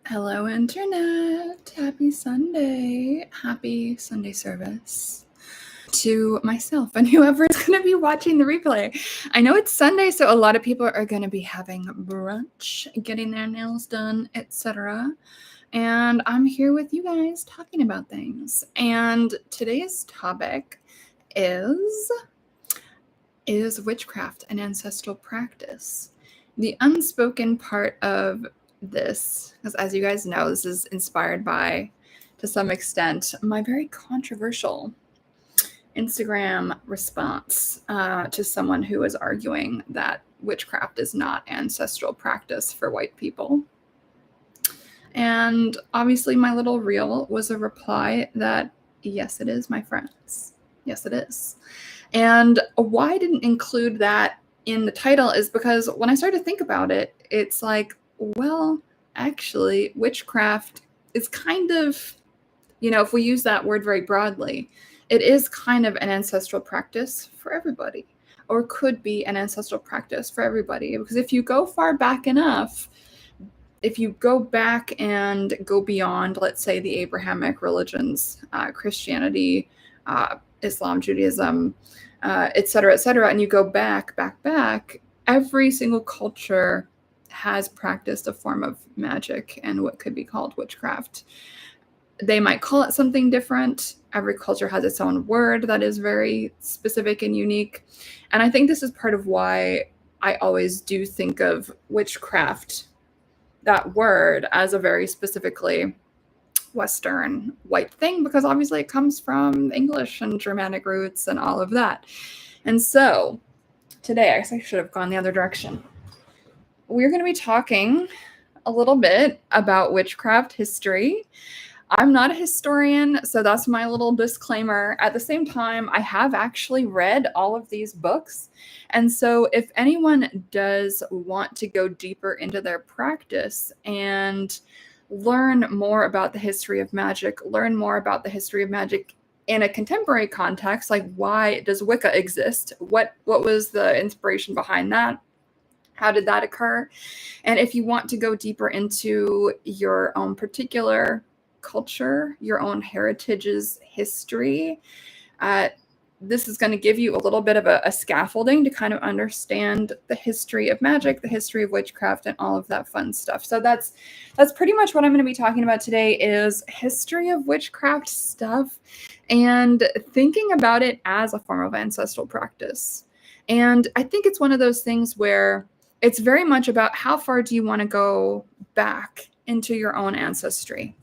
Hello, Internet. Happy Sunday. Happy Sunday service to myself and whoever is going to be watching the replay. I know it's Sunday, so a lot of people are going to be having brunch, getting their nails done, etc. And I'm here with you guys talking about things. And today's topic is witchcraft an ancestral practice? The unspoken part of this, because as you guys know, this is inspired by, to some extent, my very controversial Instagram response to someone who was arguing that witchcraft is not ancestral practice for white people. And obviously my little reel was a reply that, yes, it is, my friends. Yes, it is. And why I didn't include that in the title is because when I started to think about it, it's like, well, actually, witchcraft is kind of, if we use that word very broadly, it is kind of an ancestral practice for everybody, or could be an ancestral practice for everybody. Because if you go far back enough, if you go back and go beyond, let's say, the Abrahamic religions, Christianity, Islam, Judaism, et cetera, and you go back, every single culture has practiced a form of magic and what could be called witchcraft. They might call it something different. Every culture has its own word that is very specific and unique. And I think this is part of why I always do think of witchcraft, that word, as a very specifically Western white thing, because obviously it comes from English and Germanic roots and all of that. And so today, I guess I should have gone the other direction. We're going to be talking a little bit about witchcraft history. I'm not a historian, so that's my little disclaimer. At the same time, I have actually read all of these books. And so if anyone does want to go deeper into their practice and learn more about the history of magic, learn more about the history of magic in a contemporary context, like why does Wicca exist? What was the inspiration behind that? How did that occur? And if you want to go deeper into your own particular culture, your own heritage's history, this is going to give you a little bit of a scaffolding to kind of understand the history of magic, the history of witchcraft, and all of that fun stuff. So that's pretty much what I'm going to be talking about today, is history of witchcraft stuff and thinking about it as a form of ancestral practice. And I think it's one of those things where it's very much about how far do you want to go back into your own ancestry,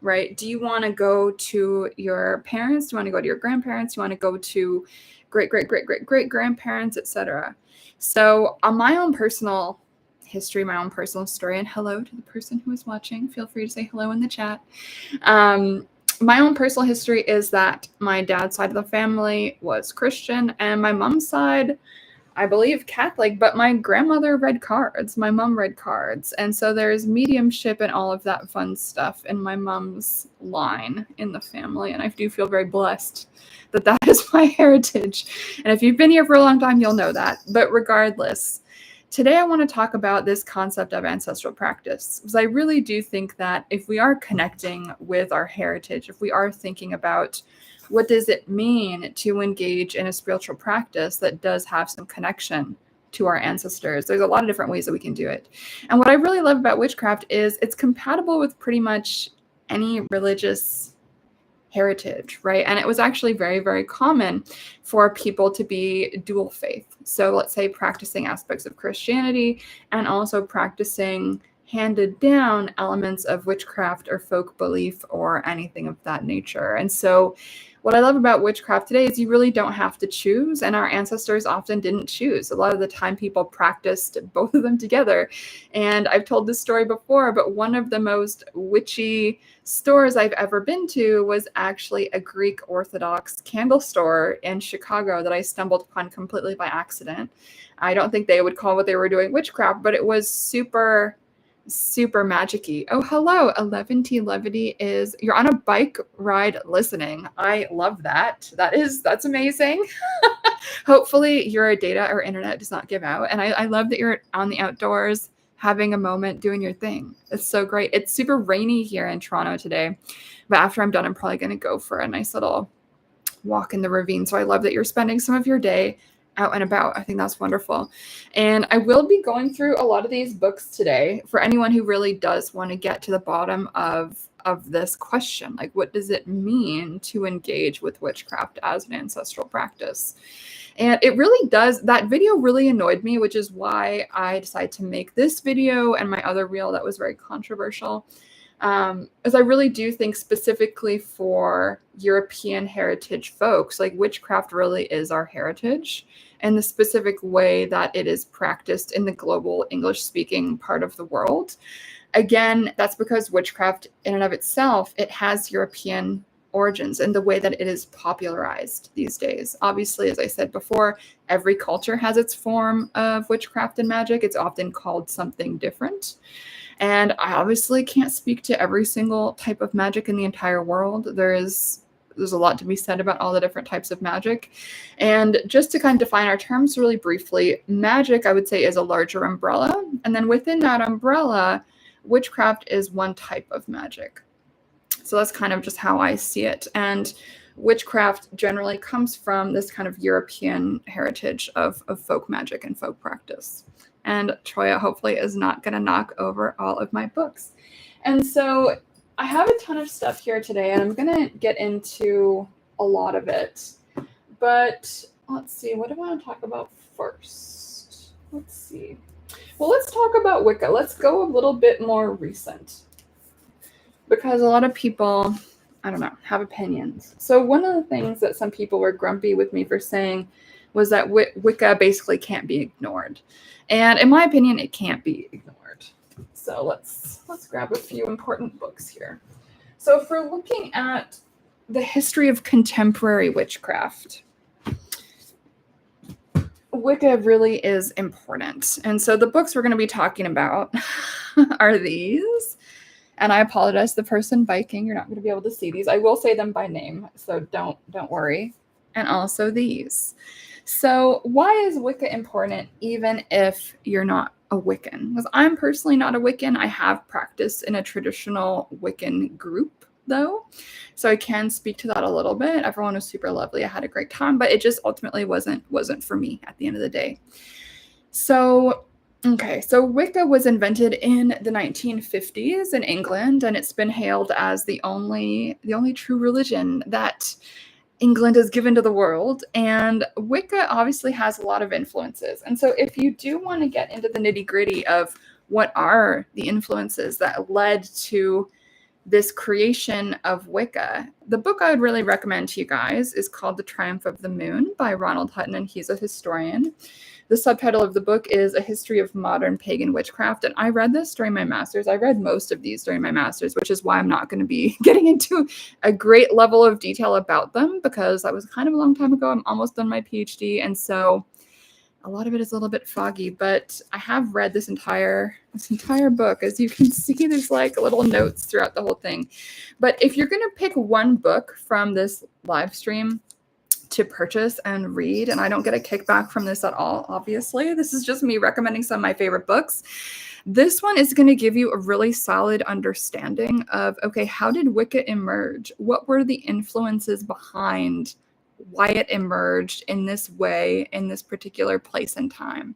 right? Do you want to go to your parents? Do you want to go to your grandparents? Do you want to go to great grandparents, etc.? So on my own personal history, my own personal story, and hello to the person who is watching, feel free to say hello in the chat. My own personal history is that my dad's side of the family was Christian, and my mom's side, I believe, Catholic, but my grandmother read cards. My mom read cards. And so there's mediumship and all of that fun stuff in my mom's line in the family. And I do feel very blessed that that is my heritage. And if you've been here for a long time, you'll know that. But regardless, today I want to talk about this concept of ancestral practice, because I really do think that if we are connecting with our heritage, if we are thinking about what does it mean to engage in a spiritual practice that does have some connection to our ancestors, there's a lot of different ways that we can do it. And what I really love about witchcraft is it's compatible with pretty much any religious heritage, right? And it was actually very, very common for people to be dual faith. So let's say practicing aspects of Christianity and also practicing handed down elements of witchcraft or folk belief or anything of that nature. And so what I love about witchcraft today is you really don't have to choose, and our ancestors often didn't choose. A lot of the time people practiced both of them together. And I've told this story before, but one of the most witchy stores I've ever been to was actually a Greek Orthodox candle store in Chicago that I stumbled upon completely by accident. I don't think they would call what they were doing witchcraft, but it was super magic-y. Oh, hello. 11T Levity is, you're on a bike ride listening. I love that. That's amazing. Hopefully your data or internet does not give out. And I love that you're on the outdoors having a moment, doing your thing. It's so great. It's super rainy here in Toronto today, but after I'm done, I'm probably going to go for a nice little walk in the ravine. So I love that you're spending some of your day out and about. I think that's wonderful. And I will be going through a lot of these books today for anyone who really does want to get to the bottom of this question. Like, what does it mean to engage with witchcraft as an ancestral practice? And it really does. That video really annoyed me, which is why I decided to make this video and my other reel that was very controversial. As I really do think specifically for European heritage folks, like witchcraft really is our heritage and the specific way that it is practiced in the global English-speaking part of the world. Again, that's because witchcraft in and of itself, it has European origins and the way that it is popularized these days. Obviously, as I said before, every culture has its form of witchcraft and magic. It's often called something different. And I obviously can't speak to every single type of magic in the entire world. There's a lot to be said about all the different types of magic. And just to kind of define our terms really briefly, magic, I would say, is a larger umbrella. And then within that umbrella, witchcraft is one type of magic. So that's kind of just how I see it. And witchcraft generally comes from this kind of European heritage of folk magic and folk practice. And Troya hopefully is not going to knock over all of my books. And so I have a ton of stuff here today, and I'm going to get into a lot of it. But let's see, what do I want to talk about first? Let's see. Well, let's talk about Wicca. Let's go a little bit more recent, because a lot of people, I don't know, have opinions. So one of the things that some people were grumpy with me for saying was that Wicca basically can't be ignored. And in my opinion, it can't be ignored. So let's grab a few important books here. So if we're looking at the history of contemporary witchcraft, Wicca really is important. And so the books we're going to be talking about are these. And I apologize to the person biking. You're not going to be able to see these. I will say them by name, so don't worry. And also these. So why is Wicca important even if you're not a Wiccan? Because I'm personally not a Wiccan. I have practiced in a traditional Wiccan group, though. So I can speak to that a little bit. Everyone was super lovely. I had a great time, but it just ultimately wasn't for me at the end of the day. So okay, so Wicca was invented in the 1950s in England, and it's been hailed as the only true religion that England has given to the world. And Wicca obviously has a lot of influences. And so if you do want to get into the nitty-gritty of what are the influences that led to this creation of Wicca, the book I would really recommend to you guys is called The Triumph of the Moon by Ronald Hutton, and he's a historian. The subtitle of the book is A History of Modern Pagan Witchcraft, and I read this during my master's. I read most of these during my master's, which is why I'm not going to be getting into a great level of detail about them, because that was kind of a long time ago. I'm almost done my PhD, and so a lot of it is a little bit foggy, but I have read this entire book. As you can see, there's like little notes throughout the whole thing. But if you're going to pick one book from this live stream to purchase and read, and I don't get a kickback from this at all, obviously, this is just me recommending some of my favorite books. This one is going to give you a really solid understanding of, okay, how did Wicca emerge? What were the influences behind why it emerged in this way, in this particular place and time?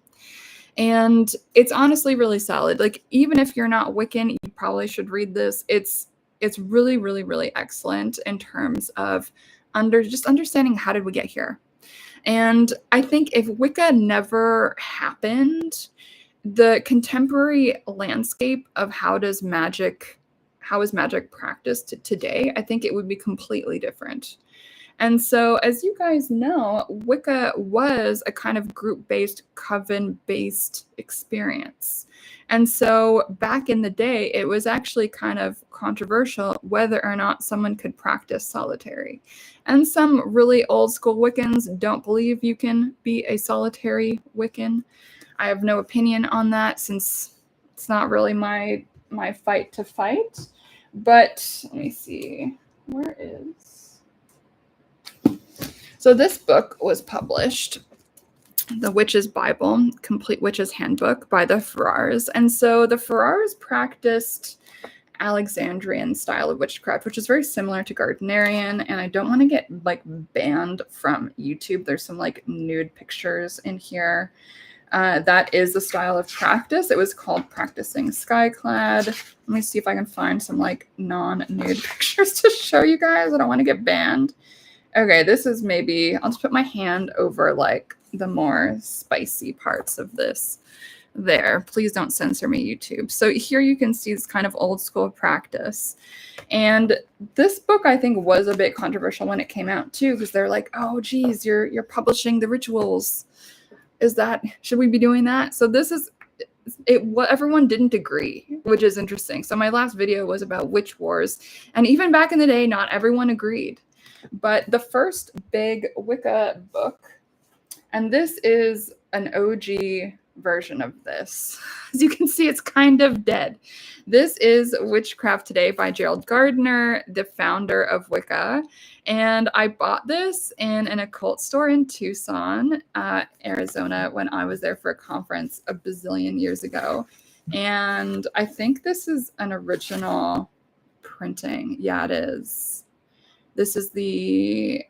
And it's honestly really solid. Like, even if you're not Wiccan, you probably should read this. It's really, really, really excellent in terms of just understanding how did we get here. And I think if Wicca never happened, the contemporary landscape of how is magic practiced today, I think it would be completely different. And so, as you guys know, Wicca was a kind of group-based, coven-based experience. And so back in the day, it was actually kind of controversial whether or not someone could practice solitary. And some really old school Wiccans don't believe you can be a solitary Wiccan. I have no opinion on that, since it's not really my fight to fight. But let me see, where is... So this book was published The Witch's Bible, Complete Witch's Handbook by the Farrars. And so the Farrars practiced Alexandrian style of witchcraft, which is very similar to Gardnerian. And I don't want to get like banned from YouTube. There's some like nude pictures in here. That is the style of practice. It was called Practicing Skyclad. Let me see if I can find some like non-nude pictures to show you guys. I don't want to get banned. Okay, this is maybe, I'll just put my hand over like the more spicy parts of this. There, please don't censor me, YouTube. So here you can see this kind of old school practice. And this book, I think, was a bit controversial when it came out too, because they're like, oh, geez, you're publishing the rituals. Should we be doing that? So this is what everyone didn't agree, which is interesting. So my last video was about witch wars. And even back in the day, not everyone agreed. But the first big Wicca book, and this is an OG version of this. As you can see, it's kind of dead. This is Witchcraft Today by Gerald Gardner, the founder of Wicca. And I bought this in an occult store in Tucson, Arizona, when I was there for a conference a bazillion years ago. And I think this is an original printing. Yeah, it is. This is the,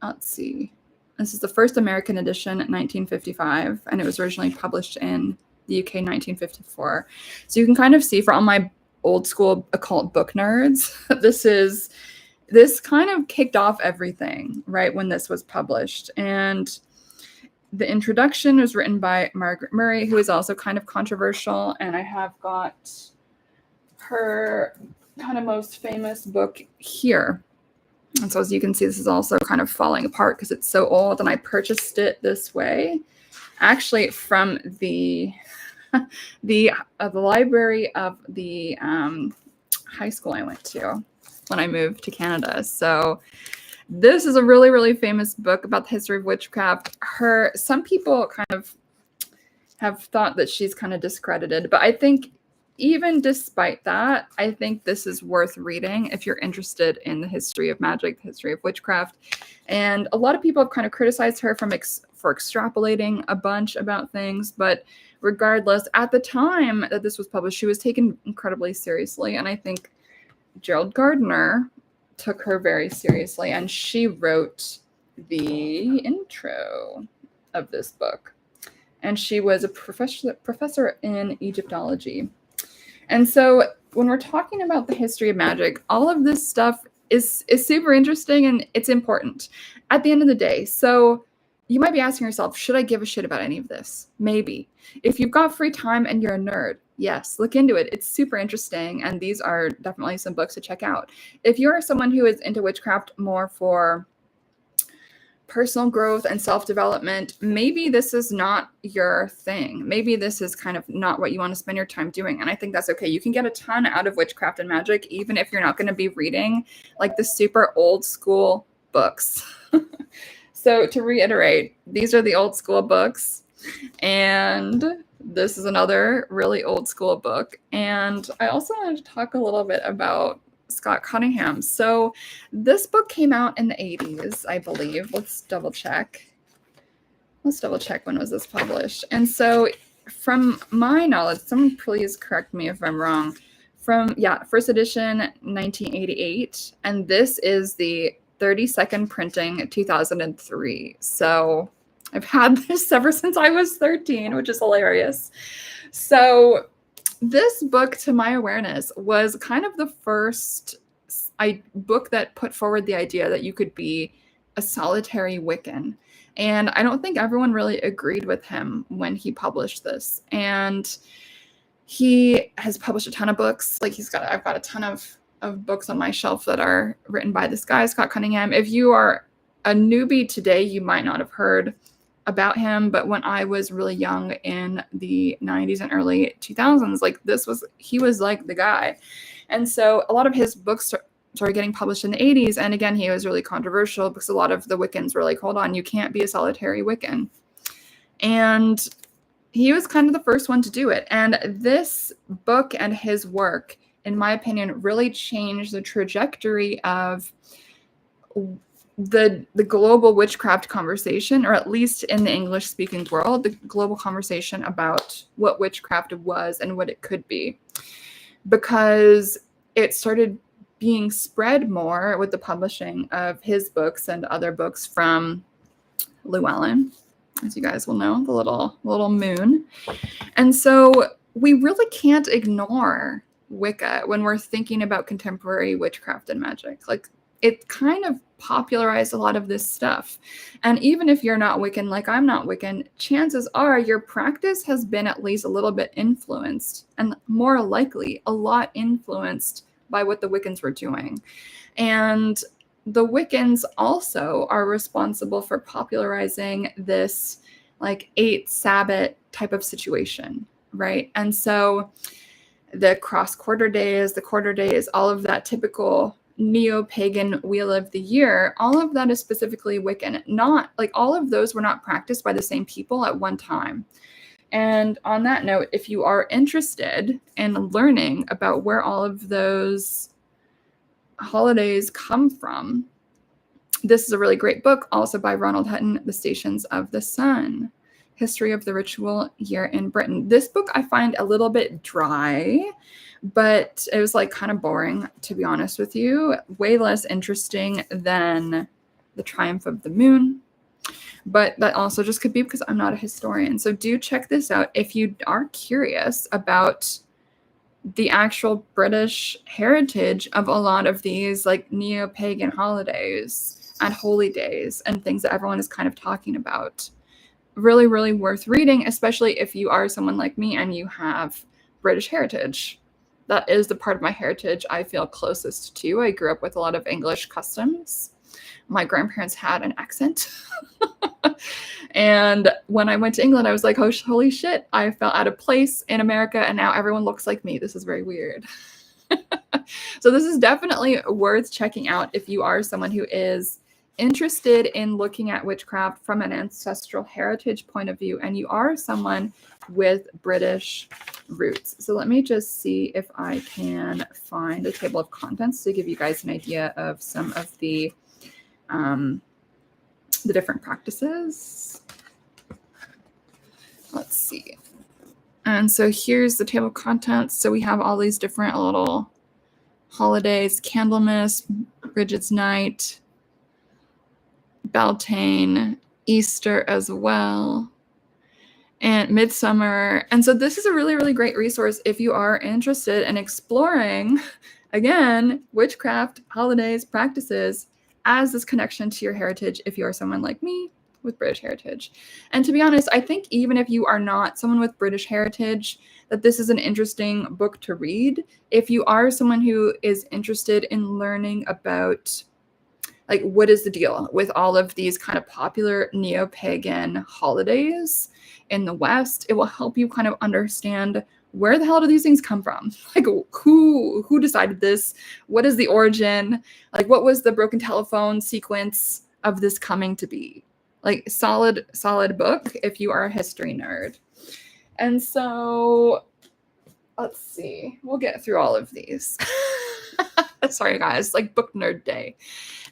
let's see. This is the first American edition, 1955, and it was originally published in the UK, 1954. So you can kind of see, for all my old school occult book nerds, this kind of kicked off everything, right, when this was published. And the introduction was written by Margaret Murray, who is also kind of controversial, and I have got her kind of most famous book here. And so as you can see, this is also kind of falling apart because it's so old, and I purchased it this way, actually from the library of the high school I went to when I moved to Canada. So this is a really, really famous book about the history of witchcraft. Some people kind of have thought that she's kind of discredited, but I think even despite that, I think this is worth reading if you're interested in the history of magic, the history of witchcraft. And a lot of people have kind of criticized her for extrapolating a bunch about things. But regardless, at the time that this was published, she was taken incredibly seriously. And I think Gerald Gardner took her very seriously. And she wrote the intro of this book. And she was a professor in Egyptology. And so when we're talking about the history of magic, all of this stuff is super interesting and it's important at the end of the day. So you might be asking yourself, should I give a shit about any of this? Maybe. If you've got free time and you're a nerd, yes, look into it. It's super interesting. And these are definitely some books to check out. If you're someone who is into witchcraft more for personal growth and self-development, maybe this is not your thing. Maybe this is kind of not what you want to spend your time doing. And I think that's okay. You can get a ton out of witchcraft and magic, even if you're not going to be reading like the super old school books. So to reiterate, these are the old school books. And this is another really old school book. And I also wanted to talk a little bit about Scott Cunningham. So this book came out in the 80s, I believe. Let's double check. When was this published. And so from my knowledge, someone please correct me if I'm wrong, first edition 1988, and this is the 32nd printing 2003. So I've had this ever since I was 13, which is hilarious. So this book, to my awareness, was kind of the first book that put forward the idea that you could be a solitary Wiccan. And I don't think everyone really agreed with him when he published this. And he has published a ton of books. Like I've got a ton of books on my shelf that are written by this guy, Scott Cunningham. If you are a newbie today, you might not have heard about him, but when I was really young in the 90s and early 2000s, he was like the guy. And so a lot of his books started getting published in the 80s. And again, he was really controversial because a lot of the Wiccans were like, hold on, you can't be a solitary Wiccan. And he was kind of the first one to do it. And this book and his work, in my opinion, really changed the trajectory of the global witchcraft conversation, or at least in the English speaking world, the global conversation about what witchcraft was and what it could be, because it started being spread more with the publishing of his books and other books from Llewellyn, as you guys will know, the little moon. And so we really can't ignore Wicca when we're thinking about contemporary witchcraft and magic. Like, it kind of popularized a lot of this stuff. And even if you're not Wiccan, like I'm not Wiccan, chances are your practice has been at least a little bit influenced, and more likely a lot influenced by what the Wiccans were doing. And the Wiccans also are responsible for popularizing this like 8 Sabbath type of situation, right? And so the quarter days, all of that typical neo-pagan wheel of the year, all of that is specifically Wiccan. Not like all of those were not practiced by the same people at one time. And on that note, if you are interested in learning about where all of those holidays come from, this is a really great book, also by Ronald Hutton, The Stations of the Sun, History of the Ritual Year in Britain. This book I find a little bit dry, but it was like kind of boring, to be honest with you. Way less interesting than The Triumph of the Moon. But that also just could be because I'm not a historian. So do check this out if you are curious about the actual British heritage of a lot of these like neo-pagan holidays and holy days and things that everyone is kind of talking about. Really, really worth reading, especially if you are someone like me and you have British heritage. That is the part of my heritage I feel closest to. I grew up with a lot of English customs. My grandparents had an accent. And when I went to England, I was like, oh, holy shit, I felt out of place in America, and now everyone looks like me. This is very weird. So this is definitely worth checking out if you are someone who is interested in looking at witchcraft from an ancestral heritage point of view, and you are someone with British roots. So let me just see if I can find a table of contents to give you guys an idea of some of the different practices. Let's see. And so here's the table of contents. So we have all these different little holidays: Candlemas, Bridget's Night, Beltane, Easter as well, and Midsummer. And so this is a really, really great resource if you are interested in exploring, again, witchcraft, holidays, practices as this connection to your heritage if you are someone like me with British heritage. And to be honest, I think even if you are not someone with British heritage, that this is an interesting book to read. If you are someone who is interested in learning about like what is the deal with all of these kind of popular neo-pagan holidays in the West, it will help you kind of understand where the hell do these things come from? Like who decided this? What is the origin? Like what was the broken telephone sequence of this coming to be? Like solid book if you are a history nerd. And so let's see, we'll get through all of these. Sorry guys, like book nerd day.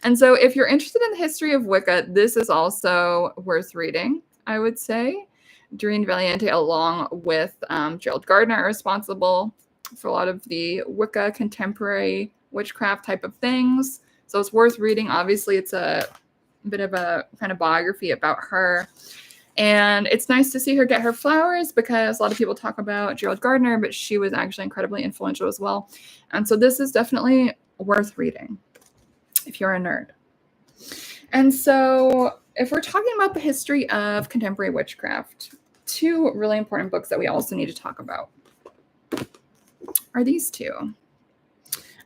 And so if you're interested in the history of Wicca, this is also worth reading, I would say. Doreen Valiente, along with Gerald Gardner, are responsible for a lot of the Wicca contemporary witchcraft type of things. So it's worth reading. Obviously, it's a bit of a kind of biography about her. And it's nice to see her get her flowers because a lot of people talk about Gerald Gardner, but she was actually incredibly influential as well. And so this is definitely worth reading if you're a nerd. And so if we're talking about the history of contemporary witchcraft, 2 really important books that we also need to talk about are these 2.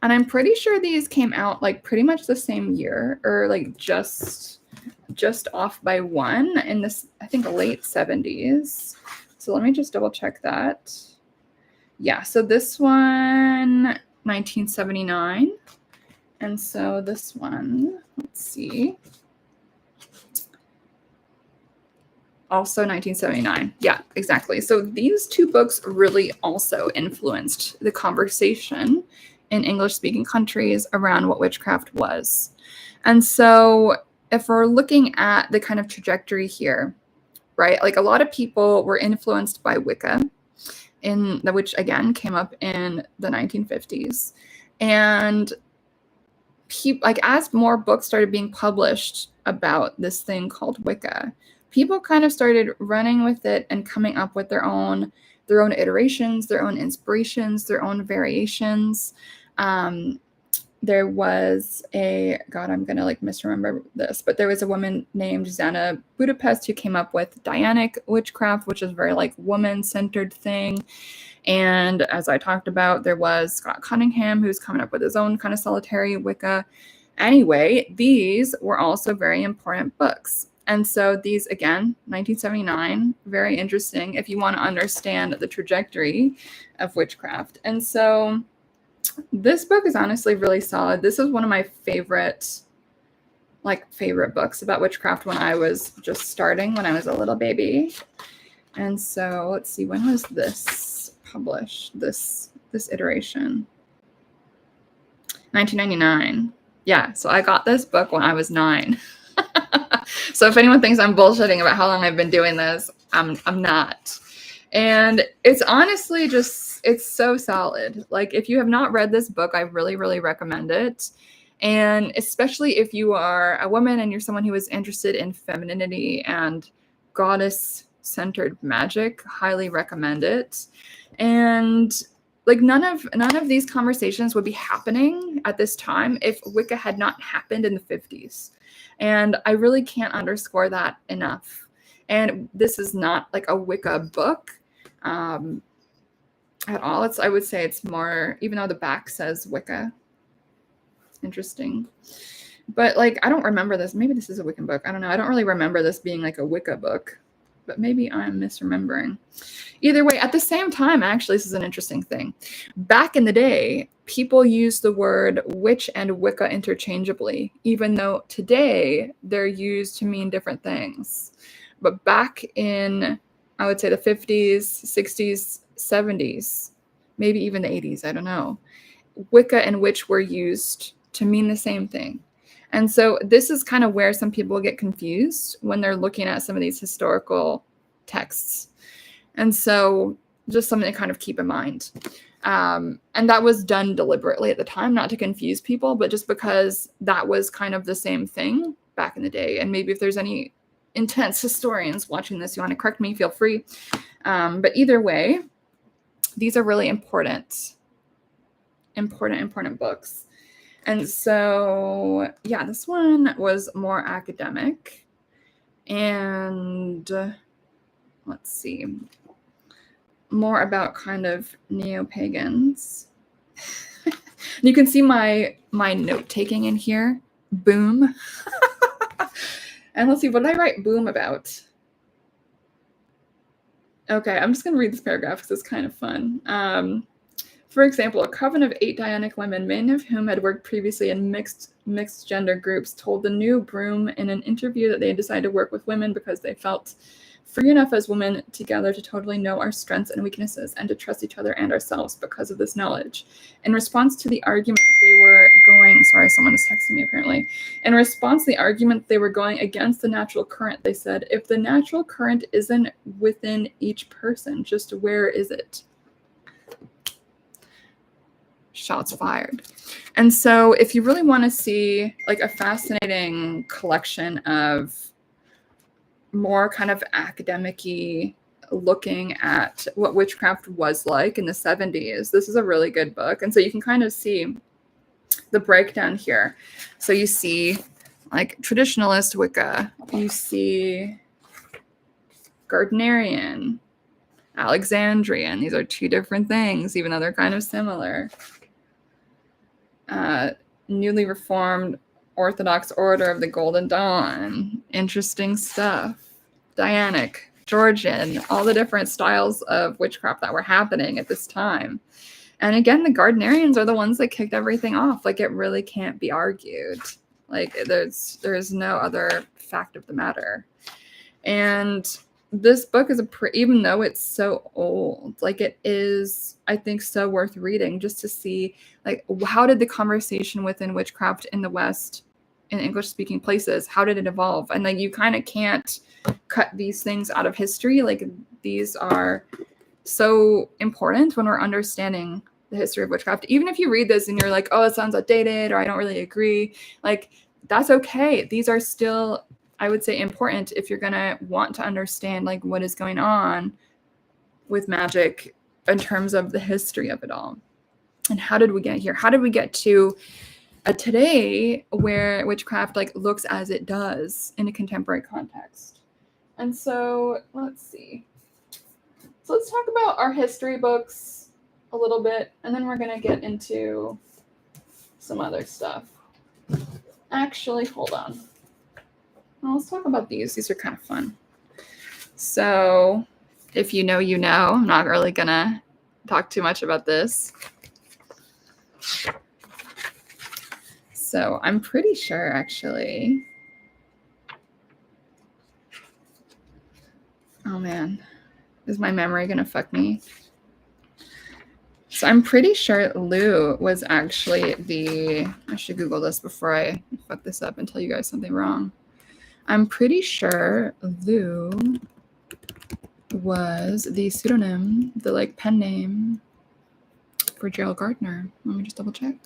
And I'm pretty sure these came out like pretty much the same year, or like just off by 1 in this, I think, late 70s. So let me just double check that. Yeah, so this one, 1979. And so this one, let's see, also 1979. Yeah, exactly. So these 2 books really also influenced the conversation in English-speaking countries around what witchcraft was. And so if we're looking at the kind of trajectory here, right? Like a lot of people were influenced by Wicca, which again came up in the 1950s. And like as more books started being published about this thing called Wicca, people kind of started running with it and coming up with their own iterations, their own inspirations, their own variations. There was I'm gonna like misremember this, but there was a woman named Zana Budapest who came up with Dianic witchcraft, which is very like woman-centered thing. And as I talked about, there was Scott Cunningham, who's coming up with his own kind of solitary Wicca. Anyway, these were also very important books. And so these, again, 1979, very interesting if you want to understand the trajectory of witchcraft. And so this book is honestly really solid. This is one of my favorite books about witchcraft when I was just starting, when I was a little baby. And so let's see, when was this published, this iteration? 1999. Yeah, so I got this book when I was 9. So if anyone thinks I'm bullshitting about how long I've been doing this, I'm not. And it's honestly it's so solid. Like if you have not read this book, I really, really recommend it. And especially if you are a woman and you're someone who is interested in femininity and goddess-centered magic, highly recommend it. And like none of these conversations would be happening at this time if Wicca had not happened in the 50s. And I really can't underscore that enough. And this is not like a Wicca book at all. I would say it's more, even though the back says Wicca. Interesting. But like, I don't remember this. Maybe this is a Wiccan book. I don't know. I don't really remember this being like a Wicca book, but maybe I'm misremembering. Either way, at the same time, actually, this is an interesting thing. Back in the day, people used the word witch and Wicca interchangeably, even though today they're used to mean different things. But back in, I would say the 50s, 60s, 70s, maybe even the 80s, I don't know, Wicca and witch were used to mean the same thing. And so this is kind of where some people get confused when they're looking at some of these historical texts. And so just something to kind of keep in mind. And that was done deliberately at the time, not to confuse people, but just because that was kind of the same thing back in the day. And maybe if there's any intense historians watching this, you want to correct me, feel free. But either way, these are really important books. And so, yeah, this one was more academic. And let's see, more about kind of neo-pagans. You can see my note-taking in here. Boom. And let's see, what did I write boom about? Okay, I'm just going to read this paragraph because it's kind of fun. For example, a coven of 8 Dianic women, many of whom had worked previously in mixed gender groups, told the New Broom in an interview that they had decided to work with women because they felt free enough as women together to totally know our strengths and weaknesses and to trust each other and ourselves because of this knowledge. In response to the argument they were going, sorry, someone is texting me apparently. In response to the argument they were going against the natural current, they said, if the natural current isn't within each person, just where is it? Shots fired. And so if you really want to see like a fascinating collection of more kind of academic-y looking at what witchcraft was like in the 70s, this is a really good book. And so you can kind of see the breakdown here. So you see like traditionalist Wicca, you see Gardnerian, Alexandrian. These are 2 different things, even though they're kind of similar. Newly reformed Orthodox Order of the Golden Dawn. Interesting stuff. Dianic, Georgian, all the different styles of witchcraft that were happening at this time. And again, the Gardnerians are the ones that kicked everything off. Like, it really can't be argued. Like, there's no other fact of the matter. And this book is even though it's so old, like it is, I think, so worth reading just to see like how did the conversation within witchcraft in the West in English speaking places? How did it evolve? And like, you kind of can't cut these things out of history. Like, these are so important when we're understanding the history of witchcraft. Even if you read this and you're like, oh, it sounds outdated, or I don't really agree, like, that's okay. These are still, I would say, important if you're gonna want to understand like what is going on with magic in terms of the history of it all. And how did we get here? How did we get to today where witchcraft like looks as it does in a contemporary context? And so let's see. So let's talk about our history books a little bit, and then we're going to get into some other stuff. Actually, hold on. Well, let's talk about these. These are kind of fun. So if you know, you know. I'm not really going to talk too much about this. So I'm pretty sure, actually. Oh, man. Is my memory going to fuck me? So I'm pretty sure Lou was actually I should Google this before I fuck this up and tell you guys something wrong. I'm pretty sure Lou was the pseudonym, the like pen name for Gerald Gardner. Let me just double check.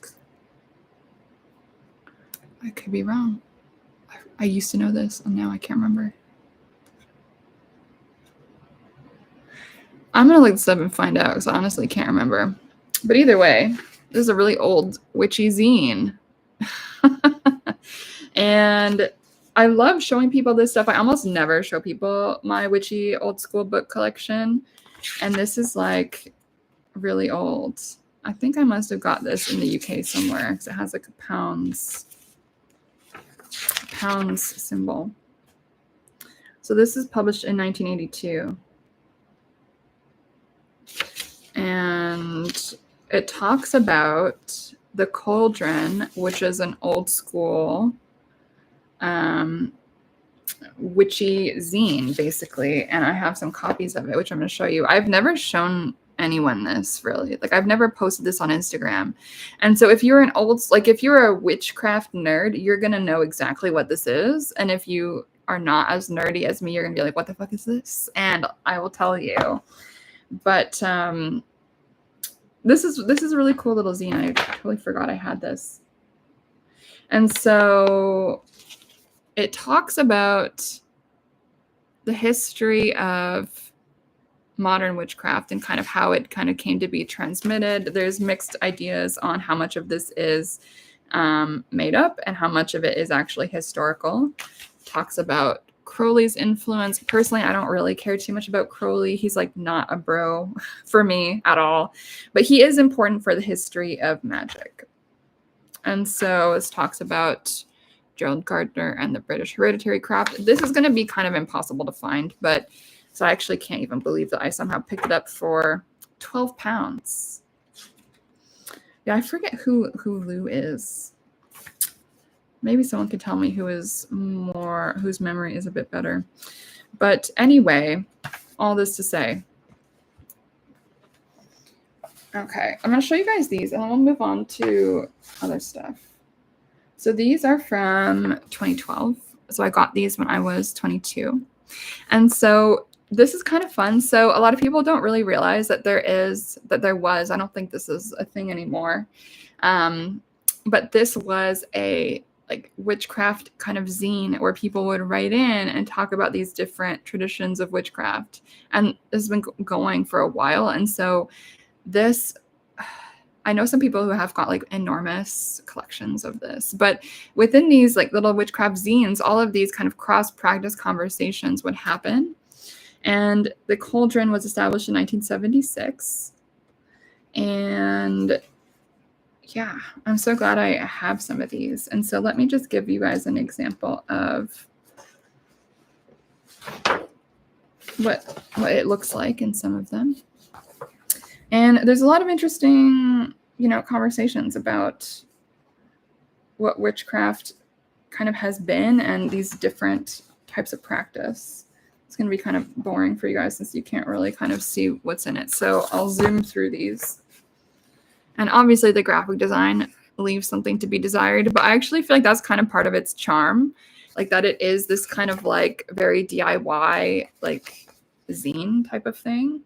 I could be wrong. I used to know this and now I can't remember. I'm going to look this up and find out because I honestly can't remember. But either way, this is a really old witchy zine. And I love showing people this stuff. I almost never show people my witchy old school book collection. And this is like really old. I think I must have got this in the UK somewhere because it has like a pounds symbol. So this is published in 1982. And it talks about the Cauldron, which is an old school witchy zine, basically. And I have some copies of it, which I'm going to show you. I've never shown anyone this, really. Like, I've never posted this on Instagram. And so if you're if you're a witchcraft nerd, you're going to know exactly what this is. And if you are not as nerdy as me, you're going to be like, what the fuck is this? And I will tell you. But this is a really cool little zine. I totally forgot I had this. And so it talks about the history of modern witchcraft and kind of how it kind of came to be transmitted. There's mixed ideas on how much of this is made up and how much of it is actually historical. It talks about Crowley's influence. Personally, I don't really care too much about Crowley. He's like not a bro for me at all, but he is important for the history of magic. And so this talks about Gerald Gardner and the British hereditary craft. This is going to be kind of impossible to find, but so I actually can't even believe that I somehow picked it up for £12. Yeah, I forget who Lou is. Maybe someone could tell me whose memory is a bit better. But anyway, all this to say. Okay, I'm going to show you guys these, and then we'll move on to other stuff. So these are from 2012. So I got these when I was 22. And so this is kind of fun. So a lot of people don't really realize that there was, I don't think this is a thing anymore. But this was a like witchcraft kind of zine where people would write in and talk about these different traditions of witchcraft. And this has been going for a while. And so this, I know some people who have got like enormous collections of this, but within these like little witchcraft zines, all of these kind of cross-practice conversations would happen. And the Cauldron was established in 1976. And yeah, I'm so glad I have some of these. And so let me just give you guys an example of what it looks like in some of them. And there's a lot of interesting, conversations about what witchcraft kind of has been and these different types of practice. It's going to be kind of boring for you guys since you can't really kind of see what's in it. So I'll zoom through these. And obviously the graphic design leave something to be desired. But I actually feel like that's kind of part of its charm, like that it is this kind of like very DIY, like zine type of thing.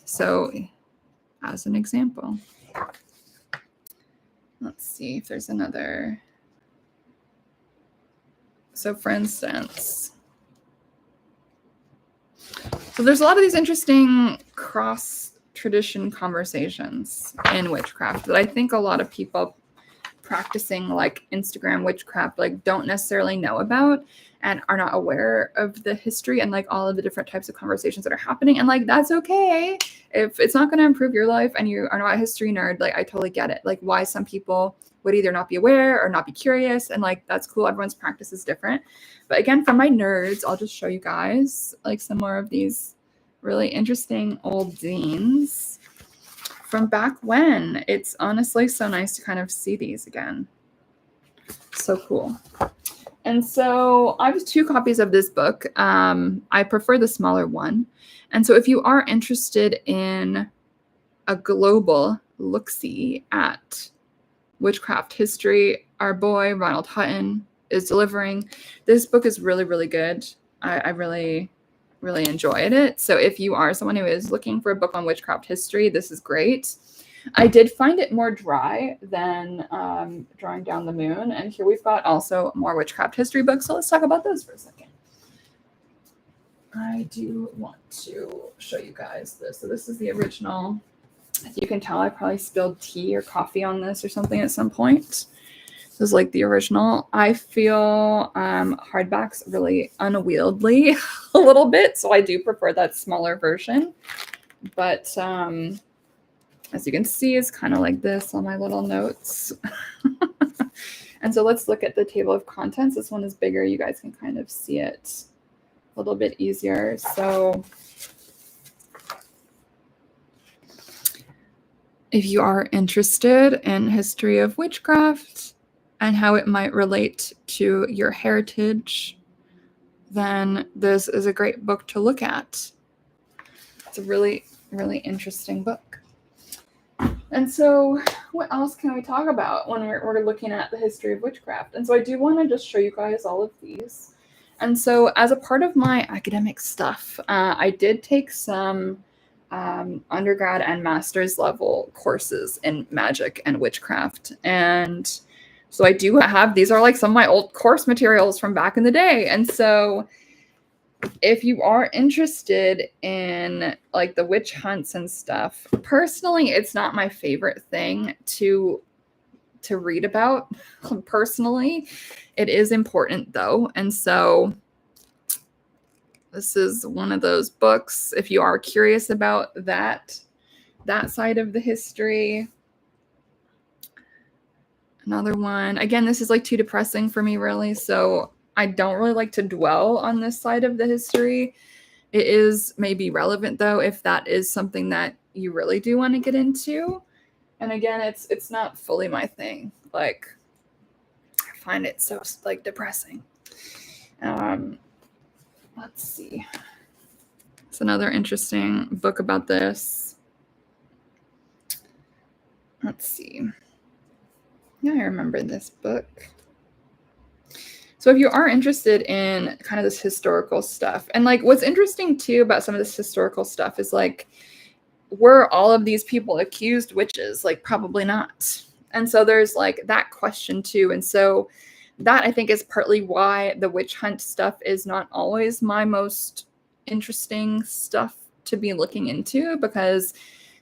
So as an example, let's see if there's another. So for instance, so there's a lot of these interesting cross-tradition conversations in witchcraft that I think a lot of people practicing like Instagram witchcraft like don't necessarily know about and are not aware of the history and like all of the different types of conversations that are happening. And like, that's okay. If it's not going to improve your life and you are not a history nerd, like I totally get it. Like why some people would either not be aware or not be curious. And like, that's cool. Everyone's practice is different. But again, for my nerds, I'll just show you guys like some more of these really interesting old zines from back when. It's honestly so nice to kind of see these again. So cool. And so I have 2 copies of this book. I prefer the smaller one. And so if you are interested in a global look-see at witchcraft history, our boy Ronald Hutton is delivering. This book is really, really good. I really enjoyed it. So if you are someone who is looking for a book on witchcraft history, this is great. I did find it more dry than Drawing Down the Moon. And here we've got also more witchcraft history books. So let's talk about those for a second. I do want to show you guys this. So this is the original. As you can tell, I probably spilled tea or coffee on this or something at some point. This is like the original. I feel hardback's really unwieldy a little bit, so I do prefer that smaller version. But as you can see, it's kind of like this on my little notes. And so let's look at the table of contents. This one is bigger. You guys can kind of see it a little bit easier. So if you are interested in history of witchcraft and how it might relate to your heritage, then this is a great book to look at. It's a really, really interesting book. And so what else can we talk about when we're looking at the history of witchcraft? And so I do want to just show you guys all of these. And so as a part of my academic stuff, I did take some undergrad and master's level courses in magic and witchcraft. And so I do have, these are like some of my old course materials from back in the day. And so if you are interested in like the witch hunts and stuff, personally, it's not my favorite thing to read about. Personally, it is important though. And so this is one of those books, if you are curious about that side of the history. Another one. Again, this is like too depressing for me, really. So I don't really like to dwell on this side of the history. It is maybe relevant, though, if that is something that you really do want to get into. And again, it's not fully my thing. Like, I find it so like depressing. Let's see. It's another interesting book about this. Let's see. Yeah, I remember this book. So if you are interested in kind of this historical stuff, and like what's interesting too about some of this historical stuff is like, were all of these people accused witches? Like probably not. And so there's like that question too. And so that I think is partly why the witch hunt stuff is not always my most interesting stuff to be looking into, because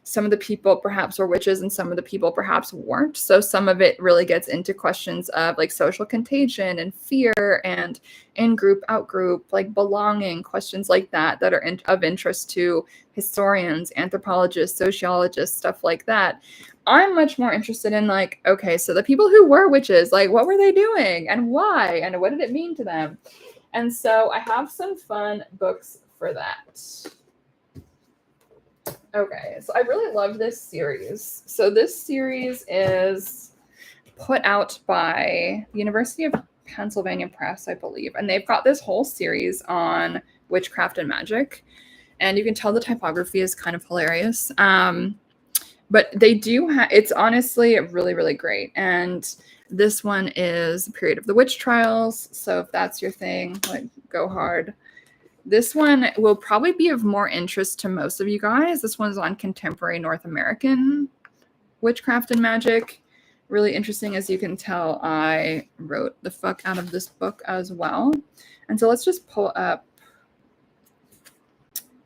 some of the people perhaps were witches and some of the people perhaps weren't. So some of it really gets into questions of like social contagion and fear and in-group, out-group, like belonging, questions like that are of interest to historians, anthropologists, sociologists, stuff like that. I'm much more interested in like, okay, so the people who were witches, like what were they doing and why and what did it mean to them? And so I have some fun books for that. Okay, so I really love this series. So this series is put out by the University of Pennsylvania Press, I believe. And they've got this whole series on witchcraft and magic. And you can tell the typography is kind of hilarious. But they do have, it's honestly really, really great. And this one is the period of the witch trials. So if that's your thing, like, go hard. This one will probably be of more interest to most of you guys. This one's on contemporary North American witchcraft and magic. Really interesting. As you can tell, I wrote the fuck out of this book as well. And so let's just pull up.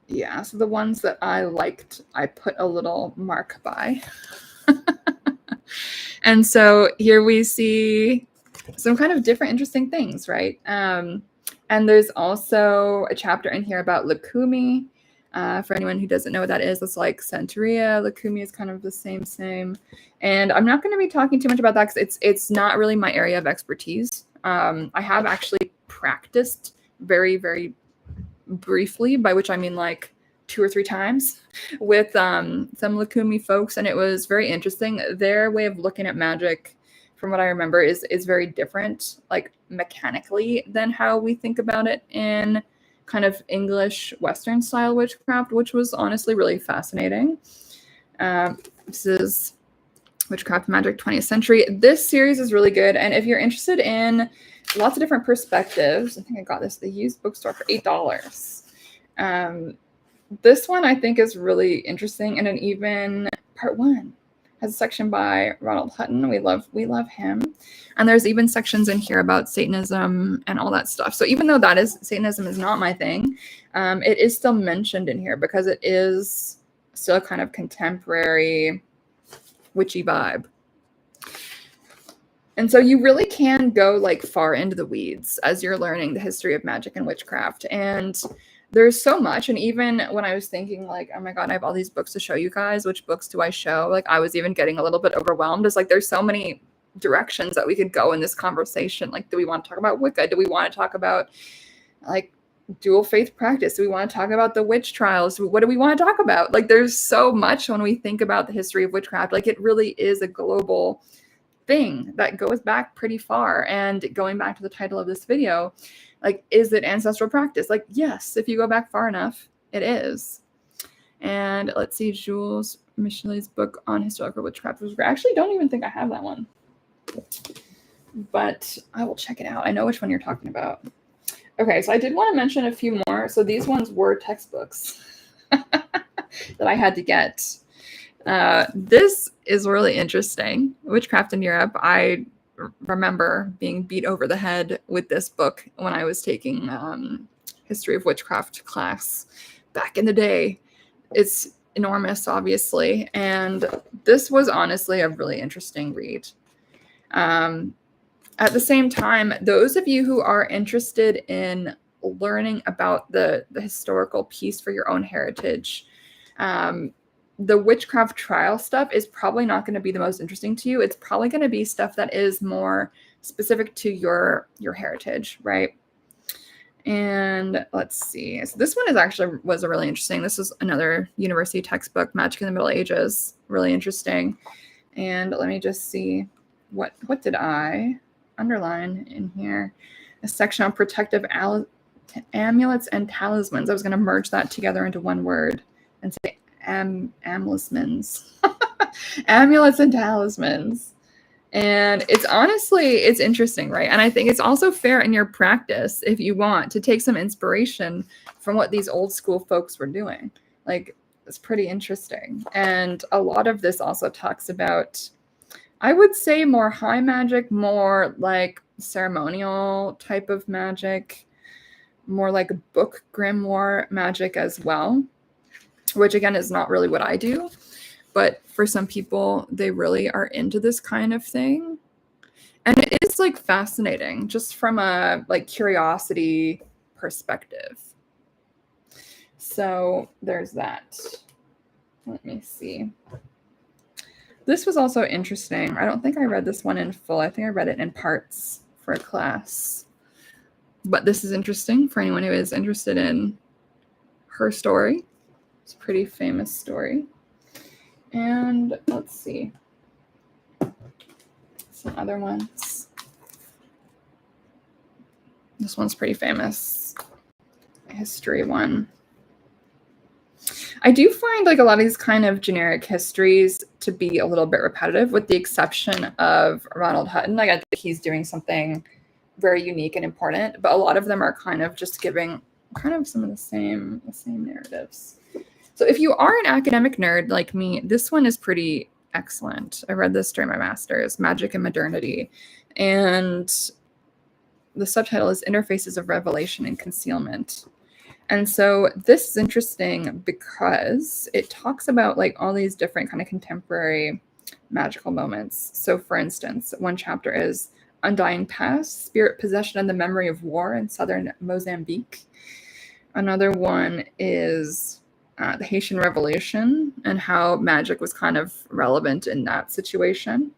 Yeah, so the ones that I liked, I put a little mark by. And so here we see some kind of different interesting things, right? And there's also a chapter in here about Lukumi. For anyone who doesn't know what that is, it's like Santeria. Lukumi is kind of the same. And I'm not going to be talking too much about that because it's not really my area of expertise. I have actually practiced very, very briefly, by which I mean like 2 or 3 times with some Lukumi folks, and it was very interesting. Their way of looking at magic, from what I remember, is very different, like mechanically, than how we think about it in kind of English Western style witchcraft, which was honestly really fascinating. This is Witchcraft Magic 20th Century. This series is really good, and if you're interested in lots of different perspectives, I think I got this at the used bookstore for $8. This one I think is really interesting, and an even part 1 has a section by Ronald Hutton. We love him, and there's even sections in here about Satanism and all that stuff. So even though Satanism is not my thing, it is still mentioned in here because it is still a kind of contemporary witchy vibe. And so you really can go like far into the weeds as you're learning the history of magic and witchcraft. And there's so much. And even when I was thinking like, oh my God, I have all these books to show you guys, which books do I show? Like I was even getting a little bit overwhelmed. It's like, there's so many directions that we could go in this conversation. Like, do we want to talk about Wicca? Do we want to talk about like dual faith practice? Do we want to talk about the witch trials? What do we want to talk about? Like, there's so much when we think about the history of witchcraft. Like, it really is a global thing that goes back pretty far. And going back to the title of this video, like, is it ancestral practice? Like, yes, if you go back far enough, it is. And let's see, Jules Michelet's book on historical witchcraft. I actually don't even think I have that one, but I will check it out. I know which one you're talking about. Okay, so I did want to mention a few more. So these ones were textbooks that I had to get. This is really interesting. Witchcraft in Europe. I remember being beat over the head with this book when I was taking history of witchcraft class back in the day. It's enormous, obviously, and this was honestly a really interesting read. At the same time, those of you who are interested in learning about the historical piece for your own heritage, the witchcraft trial stuff is probably not going to be the most interesting to you. It's probably going to be stuff that is more specific to your heritage, right? And let's see. So this one was really interesting. This is another university textbook, Magic in the Middle Ages. Really interesting. And let me just see what did I underline in here? A section on protective amulets and talismans. I was going to merge that together into one word and say amlismans. Amulets and talismans. And it's interesting, right? And I think it's also fair in your practice, if you want to take some inspiration from what these old school folks were doing. Like, it's pretty interesting. And a lot of this also talks about, I would say, more high magic, more like ceremonial type of magic, more like book grimoire magic as well, which again is not really what I do. But for some people, they really are into this kind of thing. And it is like fascinating just from a like curiosity perspective. So there's that. Let me see. This was also interesting. I don't think I read this one in full. I think I read it in parts for a class. But this is interesting for anyone who is interested in her story. It's a pretty famous story. And let's see. Some other ones. This one's pretty famous. A history one. I do find like a lot of these kind of generic histories to be a little bit repetitive, with the exception of Ronald Hutton. Like I think he's doing something very unique and important, but a lot of them are kind of just giving kind of some of the same narratives. So if you are an academic nerd like me, this one is pretty excellent. I read this during my master's, Magic and Modernity, and the subtitle is Interfaces of Revelation and Concealment. And so this is interesting because it talks about like all these different kind of contemporary magical moments. So for instance, one chapter is Undying Past, Spirit Possession and the Memory of War in Southern Mozambique. Another one is the Haitian Revolution and how magic was kind of relevant in that situation.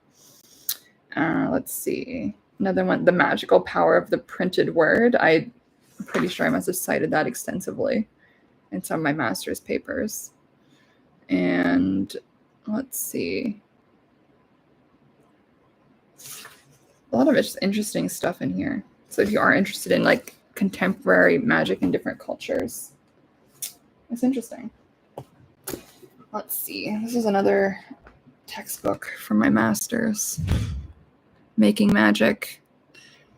Let's see. Another one, The Magical Power of the Printed Word. I'm pretty sure I must have cited that extensively in some of my master's papers. And let's see. A lot of it's interesting stuff in here. So if you are interested in like contemporary magic in different cultures, it's interesting. Let's see. This is another textbook from my master's. Making Magic,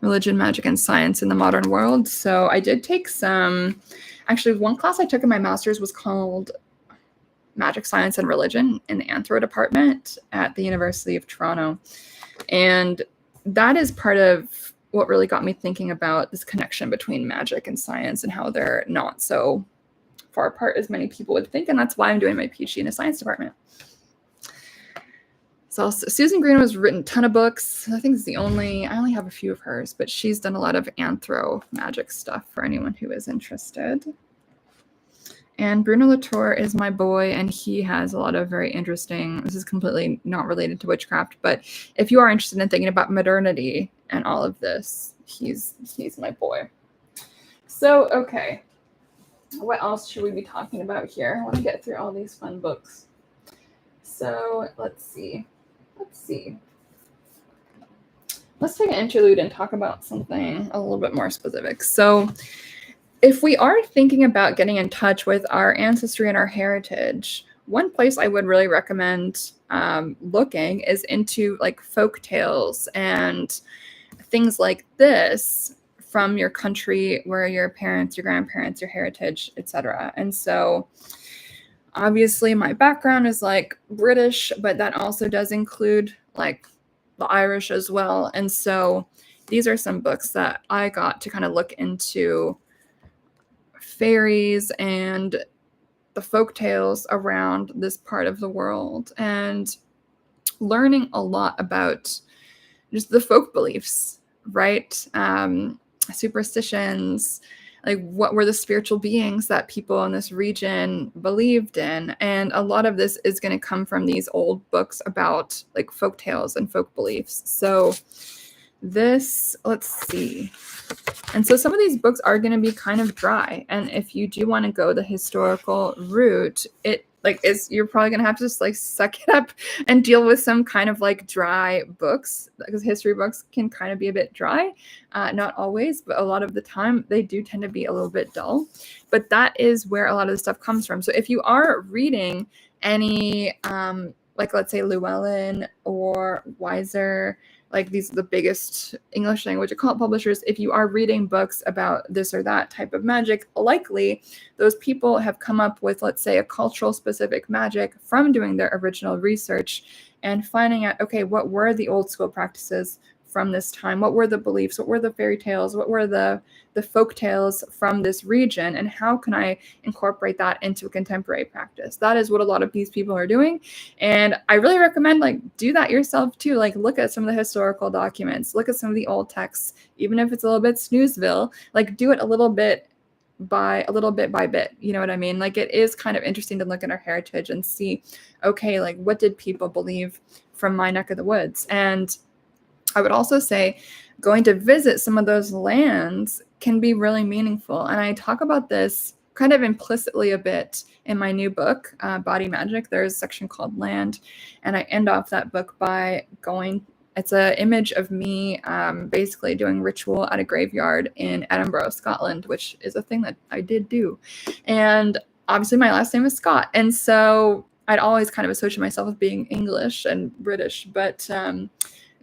Religion, Magic, and Science in the Modern World. So I did take some, actually one class I took in my master's was called Magic, Science, and Religion in the Anthro department at the University of Toronto. And that is part of what really got me thinking about this connection between magic and science and how they're not so far apart as many people would think. And that's why I'm doing my PhD in the science department. So Susan Green has written a ton of books. I think I only have a few of hers, but she's done a lot of anthro magic stuff for anyone who is interested. And Bruno Latour is my boy, and he has a lot of very interesting, this is completely not related to witchcraft, but if you are interested in thinking about modernity and all of this, he's my boy. So, okay. What else should we be talking about here? I want to get through all these fun books. So, let's see. Let's take an interlude and talk about something a little bit more specific. So if we are thinking about getting in touch with our ancestry and our heritage, one place I would really recommend looking is into like folk tales and things like this from your country, where your parents, your grandparents, your heritage, etc. And so obviously my background is like British, but that also does include like the Irish as well. And so these are some books that I got to kind of look into fairies and the folk tales around this part of the world, and learning a lot about just the folk beliefs, right? Superstitions, like what were the spiritual beings that people in this region believed in. And a lot of this is going to come from these old books about like folk tales and folk beliefs. So this, let's see. And so some of these books are going to be kind of dry. And if you do want to go the historical route, it like you're probably going to have to just like suck it up and deal with some kind of like dry books, because history books can kind of be a bit dry. Not always, but a lot of the time they do tend to be a little bit dull. But that is where a lot of the stuff comes from. So if you are reading any, like let's say Llewellyn or Weiser, like these are the biggest English language occult publishers, if you are reading books about this or that type of magic, likely those people have come up with, let's say, a cultural specific magic from doing their original research and finding out, okay, what were the old school practices from this time? What were the beliefs? What were the fairy tales? What were the folk tales from this region? And how can I incorporate that into a contemporary practice? That is what a lot of these people are doing. And I really recommend like do that yourself too. Like look at some of the historical documents, look at some of the old texts, even if it's a little bit snoozeville, like do it a little bit by bit. You know what I mean? Like it is kind of interesting to look at our heritage and see, okay, like what did people believe from my neck of the woods? And I would also say going to visit some of those lands can be really meaningful. And I talk about this kind of implicitly a bit in my new book, Body Magic. There's a section called Land. And I end off that book by it's an image of me basically doing ritual at a graveyard in Edinburgh, Scotland, which is a thing that I did do. And obviously my last name is Scott. And so I'd always kind of associate myself with being English and British. But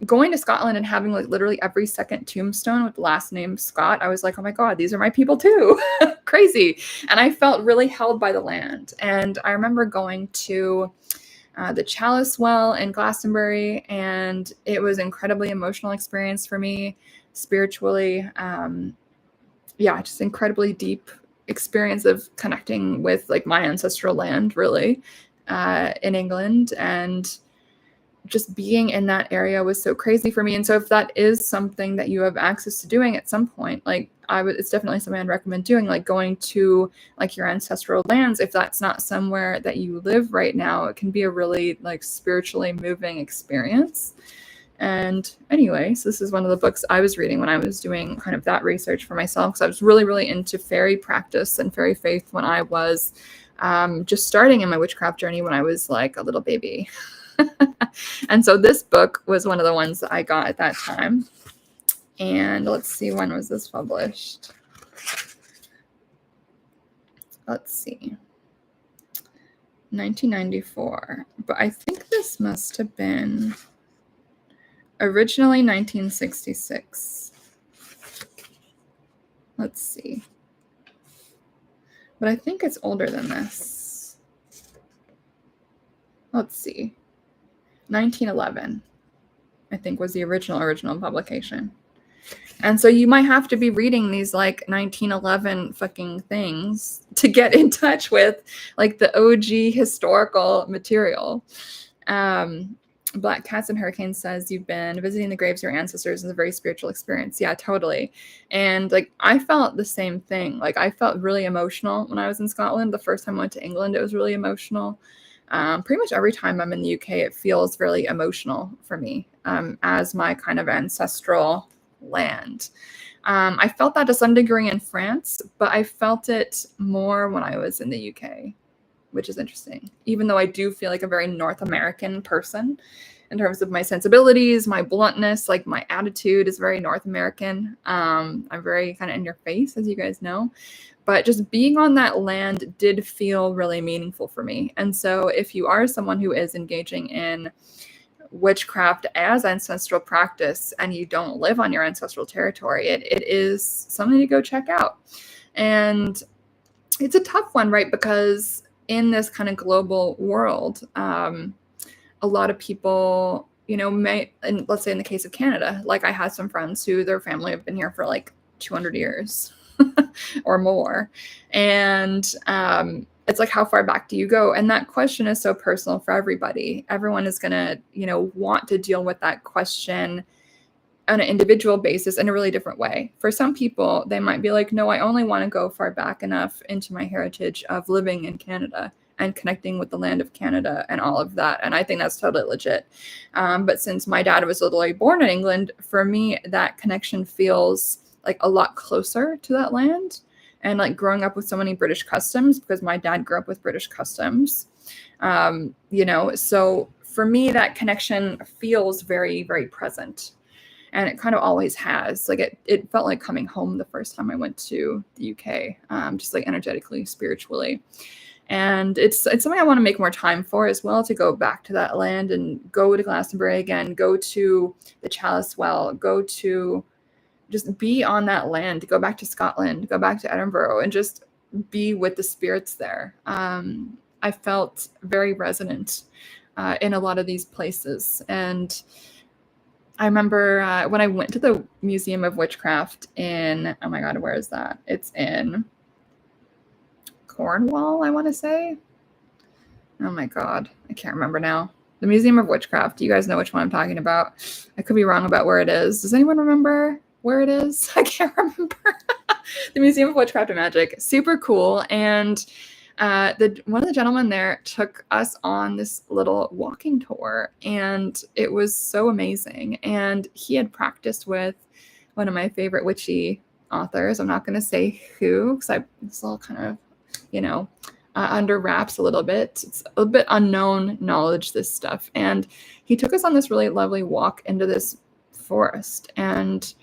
going to Scotland and having like literally every second tombstone with the last name Scott, I was like, oh my God, these are my people too. Crazy. And I felt really held by the land. And I remember going to the Chalice Well in Glastonbury, and it was an incredibly emotional experience for me spiritually. Yeah, just incredibly deep experience of connecting with like my ancestral land, really, in England. And just being in that area was so crazy for me. And so if that is something that you have access to doing at some point, like it's definitely something I'd recommend doing, like going to like your ancestral lands. If that's not somewhere that you live right now, it can be a really like spiritually moving experience. And anyway, so this is one of the books I was reading when I was doing kind of that research for myself, because I was really, really into fairy practice and fairy faith when I was just starting in my witchcraft journey when I was like a little baby. And so this book was one of the ones that I got at that time. And let's see, when was this published? Let's see. 1994. But I think this must have been originally 1966. Let's see. But I think it's older than this. Let's see. 1911, I think, was the original publication. And so you might have to be reading these like 1911 fucking things to get in touch with like the OG historical material. Black Cats and Hurricanes says you've been visiting the graves of your ancestors is a very spiritual experience. Yeah, totally. And like I felt the same thing. Like I felt really emotional when I was in Scotland. The first time I went to England, it was really emotional. Pretty much every time I'm in the UK, it feels really emotional for me as my kind of ancestral land. I felt that to some degree in France, but I felt it more when I was in the UK, which is interesting, even though I do feel like a very North American person in terms of my sensibilities, my bluntness, like my attitude is very North American. I'm very kind of in your face, as you guys know. But just being on that land did feel really meaningful for me. And so if you are someone who is engaging in witchcraft as ancestral practice and you don't live on your ancestral territory, it is something to go check out. And it's a tough one, right? Because in this kind of global world, a lot of people, may, and let's say in the case of Canada, like I had some friends who their family have been here for like 200 years. Or more. And it's like, how far back do you go? And that question is so personal for everybody. Everyone is going to, want to deal with that question on an individual basis in a really different way. For some people, they might be like, no, I only want to go far back enough into my heritage of living in Canada and connecting with the land of Canada and all of that. And I think that's totally legit. But since my dad was literally born in England, for me, that connection feels like a lot closer to that land. And like growing up with so many British customs, because my dad grew up with British customs, so for me, that connection feels very, very present. And it kind of always has. Like it felt like coming home the first time I went to the UK, just like energetically, spiritually. And it's something I want to make more time for as well, to go back to that land and go to Glastonbury again, go to the Chalice Well, go to just be on that land, go back to Scotland, go back to Edinburgh, and just be with the spirits there. I felt very resonant in a lot of these places. And I remember when I went to the Museum of Witchcraft in, oh my God, where is that? It's in Cornwall, I want to say. Oh my God, I can't remember now. The Museum of Witchcraft. You guys know which one I'm talking about. I could be wrong about where it is. Does anyone remember where it is? I can't remember. The Museum of Witchcraft and Magic. Super cool. And one of the gentlemen there took us on this little walking tour, and it was so amazing. And he had practiced with one of my favorite witchy authors. I'm not going to say who, because it's all kind of, under wraps a little bit. It's a bit unknown knowledge, this stuff. And he took us on this really lovely walk into this forest and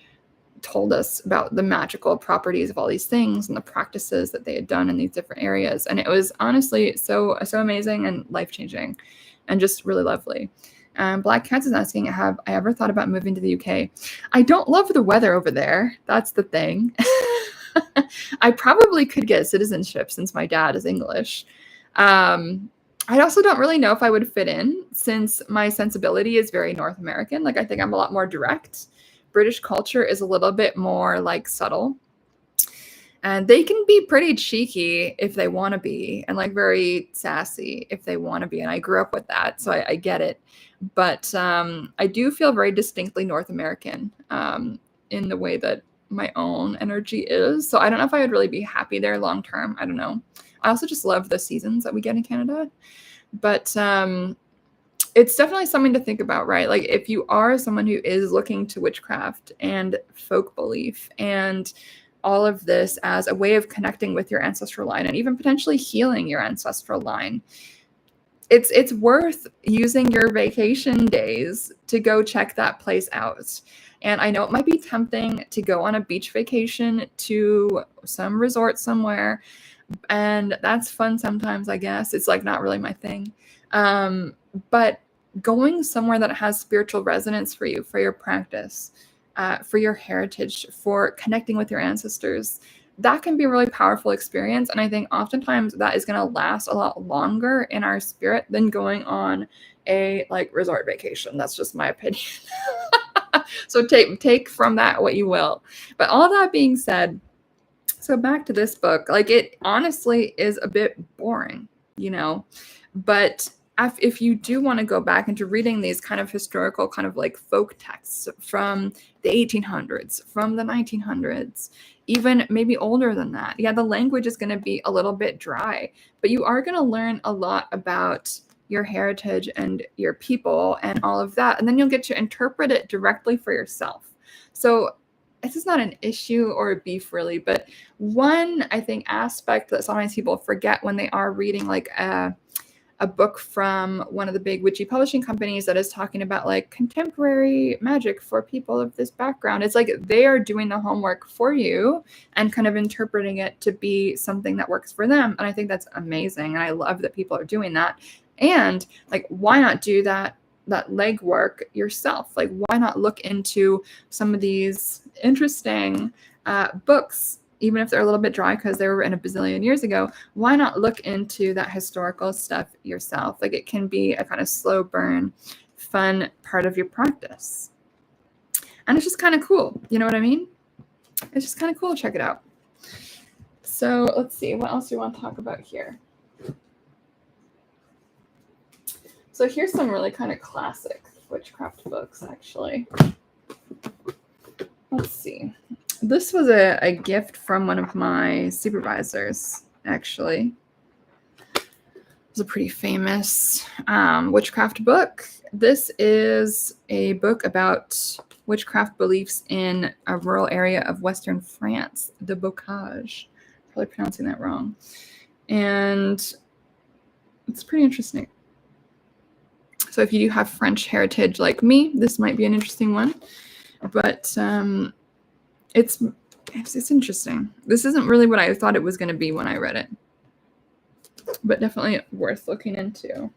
told us about the magical properties of all these things and the practices that they had done in these different areas. And it was honestly so amazing and life-changing and just really lovely. Black Cats is asking, have I ever thought about moving to the UK? I don't love the weather over there. That's the thing. I probably could get citizenship since my dad is English. I also don't really know if I would fit in since my sensibility is very North American. Like, I think I'm a lot more direct. British culture is a little bit more like subtle. And they can be pretty cheeky if they want to be, and like very sassy if they want to be. And I grew up with that, so I get it. But I do feel very distinctly North American in the way that my own energy is. So I don't know if I would really be happy there long term. I don't know. I also just love the seasons that we get in Canada. But it's definitely something to think about, right? Like, if you are someone who is looking to witchcraft and folk belief and all of this as a way of connecting with your ancestral line and even potentially healing your ancestral line, it's worth using your vacation days to go check that place out. And I know it might be tempting to go on a beach vacation to some resort somewhere, and that's fun sometimes, I guess. It's like not really my thing. But going somewhere that has spiritual resonance for you, for your practice, for your heritage, for connecting with your ancestors, that can be a really powerful experience. And I think oftentimes that is going to last a lot longer in our spirit than going on a like resort vacation. That's just my opinion. So take from that what you will. But all that being said, so back to this book, like, it honestly is a bit boring, you know, but if you do want to go back into reading these kind of historical kind of like folk texts from the 1800s, from the 1900s, even maybe older than that, yeah, the language is going to be a little bit dry, but you are going to learn a lot about your heritage and your people and all of that. And then you'll get to interpret it directly for yourself. So this is not an issue or a beef really, but one, I think, aspect that sometimes people forget when they are reading like a book from one of the big witchy publishing companies that is talking about like contemporary magic for people of this background. It's like they are doing the homework for you and kind of interpreting it to be something that works for them. And I think that's amazing. And I love that people are doing that. And like, why not do that legwork yourself? Like, why not look into some of these interesting books, even if they're a little bit dry because they were written a bazillion years ago? Why not look into that historical stuff yourself? Like, it can be a kind of slow burn, fun part of your practice. And it's just kind of cool. You know what I mean? It's just kind of cool. Check it out. So let's see. What else do we want to talk about here? So here's some really kind of classic witchcraft books, actually. Let's see. This was a gift from one of my supervisors, actually. It was a pretty famous witchcraft book. This is a book about witchcraft beliefs in a rural area of Western France, the Bocage. Probably pronouncing that wrong. And it's pretty interesting. So if you do have French heritage like me, this might be an interesting one. But it's interesting. This isn't really what I thought it was going to be when I read it, but definitely worth looking into.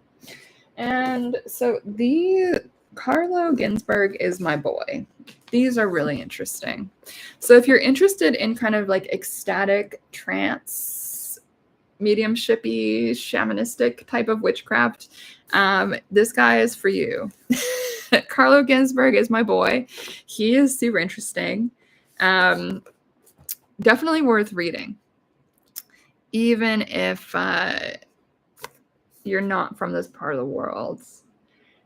And so the Carlo Ginsberg is my boy. These are really interesting. So if you're interested in kind of like ecstatic trance, mediumshipy, shamanistic type of witchcraft, this guy is for you. Carlo Ginsberg is my boy. He is super interesting. Definitely worth reading, even if you're not from this part of the world.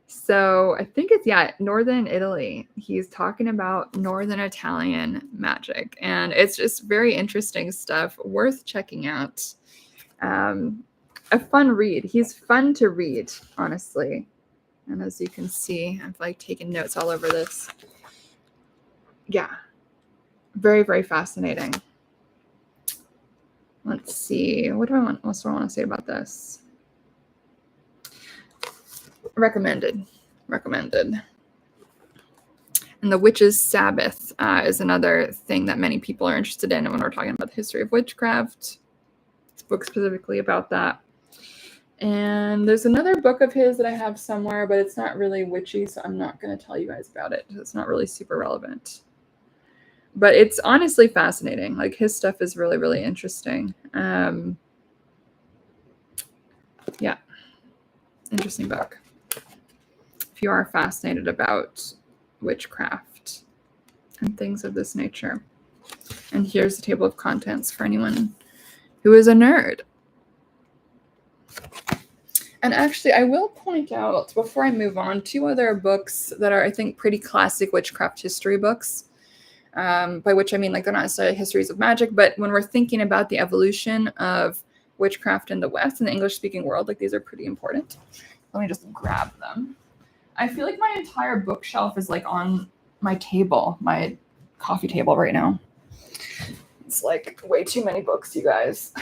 So I think it's, northern Italy. He's talking about northern Italian magic, and it's just very interesting stuff, worth checking out. A fun read. He's fun to read, honestly. And as you can see, I've like taken notes all over this. Yeah. Very, very fascinating. Let's see. What else do I want to say about this? Recommended. And the Witch's Sabbath is another thing that many people are interested in when we're talking about the history of witchcraft. This book specifically about that. And there's another book of his that I have somewhere, but it's not really witchy, so I'm not going to tell you guys about it. It's not really super relevant. But it's honestly fascinating. Like, his stuff is really, really interesting. Yeah. Interesting book. If you are fascinated about witchcraft and things of this nature. And here's the table of contents for anyone who is a nerd. And actually, I will point out, before I move on, 2 other books that are, I think, pretty classic witchcraft history books. By which I mean, like, they're not necessarily histories of magic, but when we're thinking about the evolution of witchcraft in the West, in the English-speaking world, like, these are pretty important. Let me just grab them. I feel like my entire bookshelf is, like, on my table, my coffee table right now. It's, like, way too many books, you guys.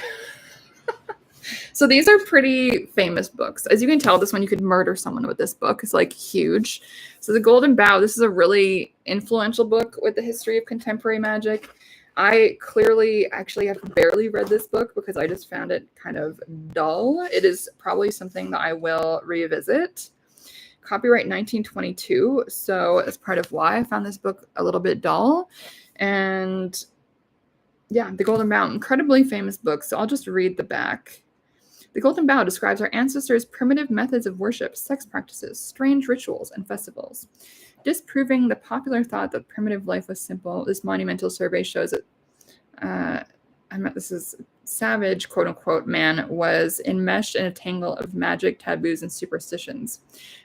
So these are pretty famous books. As you can tell, this one, you could murder someone with this book. It's, like, huge. So The Golden Bough, this is a really influential book with the history of contemporary magic. I clearly actually have barely read this book because I just found it kind of dull. It is probably something that I will revisit. Copyright 1922. So that's part of why I found this book a little bit dull. And yeah, The Golden Bough, incredibly famous book. So I'll just read the back. The Golden Bough describes our ancestors' primitive methods of worship, sex practices, strange rituals, and festivals. Disproving the popular thought that primitive life was simple, this monumental survey shows that this is savage, quote-unquote, man was enmeshed in a tangle of magic, taboos, and superstitions.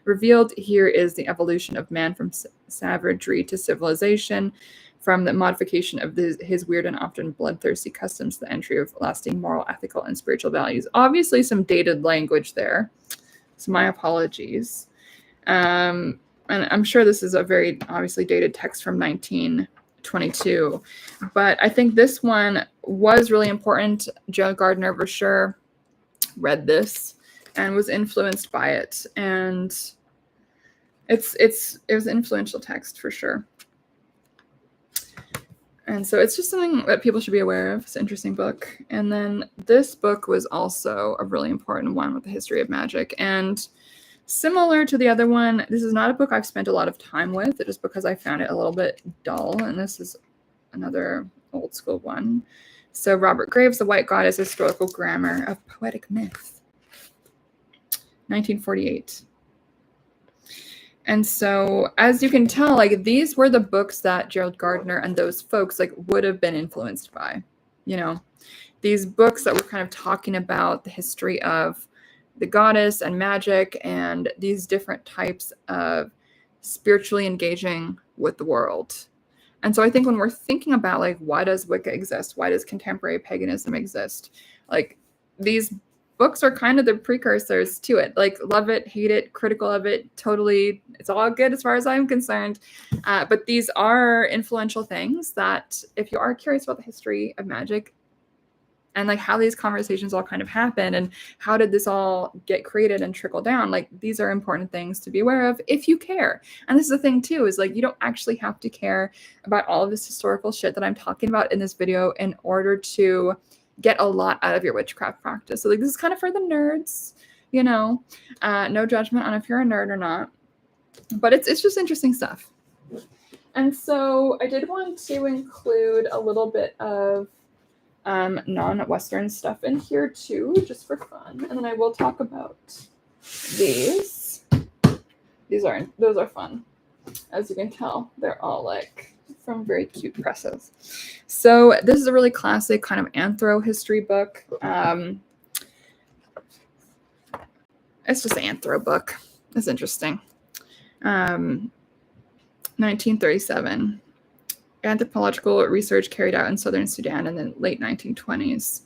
Revealed here is the evolution of man from savagery to civilization, from the modification of his weird and often bloodthirsty customs to the entry of lasting moral, ethical, and spiritual values. Obviously, some dated language there, so my apologies. And I'm sure this is a very obviously dated text from 1922, but I think this one was really important. Gerald Gardner, for sure, read this and was influenced by it, and it was an influential text for sure. And so it's just something that people should be aware of. It's an interesting book. And then this book was also a really important one with the history of magic. And similar to the other one, this is not a book I've spent a lot of time with, just because I found it a little bit dull. And this is another old school one. So Robert Graves, The White Goddess, Historical Grammar of Poetic Myth, 1948. And so, as you can tell, like, these were the books that Gerald Gardner and those folks, like, would have been influenced by, you know, these books that were kind of talking about the history of the goddess and magic and these different types of spiritually engaging with the world. And so I think when we're thinking about, like, why does Wicca exist? Why does contemporary paganism exist? Like, these books are kind of the precursors to it. Like, love it, hate it, critical of it, totally, it's all good as far as I'm concerned. But these are influential things that, if you are curious about the history of magic and, like, how these conversations all kind of happen and how did this all get created and trickle down, like, these are important things to be aware of if you care. And this is the thing too, is, like, you don't actually have to care about all of this historical shit that I'm talking about in this video in order to get a lot out of your witchcraft practice. So, like, this is kind of for the nerds, you know, no judgment on if you're a nerd or not, but it's just interesting stuff. And so I did want to include a little bit of non-Western stuff in here too, just for fun. And then I will talk about these. Those are fun. As you can tell, they're all, like, from very cute presses. So this is a really classic kind of anthro history book. It's just an anthro book. It's interesting. 1937. Anthropological research carried out in southern Sudan in the late 1920s.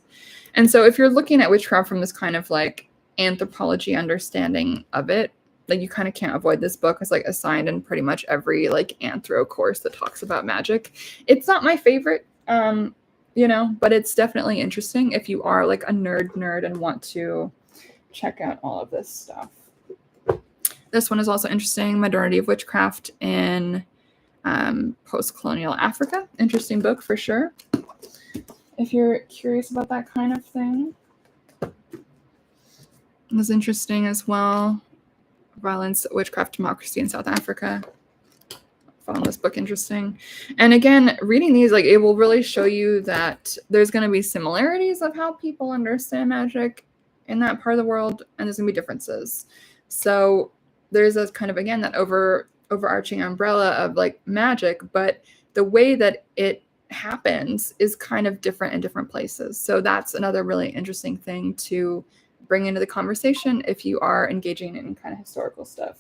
And so if you're looking at witchcraft from this kind of, like, anthropology understanding of it, like, you kind of can't avoid this book. It's, like, assigned in pretty much every, like, anthro course that talks about magic. It's not my favorite, you know, but it's definitely interesting if you are, like, a nerd and want to check out all of this stuff. This one is also interesting. Modernity of Witchcraft in Post-colonial Africa. Interesting book for sure, if you're curious about that kind of thing. It was interesting as well. Violence, Witchcraft, Democracy in South Africa. Found this book interesting. And again, reading these, like, it will really show you that there's going to be similarities of how people understand magic in that part of the world, and there's going to be differences. So there's a kind of, again, that overarching umbrella of like magic, but the way that it happens is kind of different in different places. So that's another really interesting thing to bring into the conversation if you are engaging in kind of historical stuff.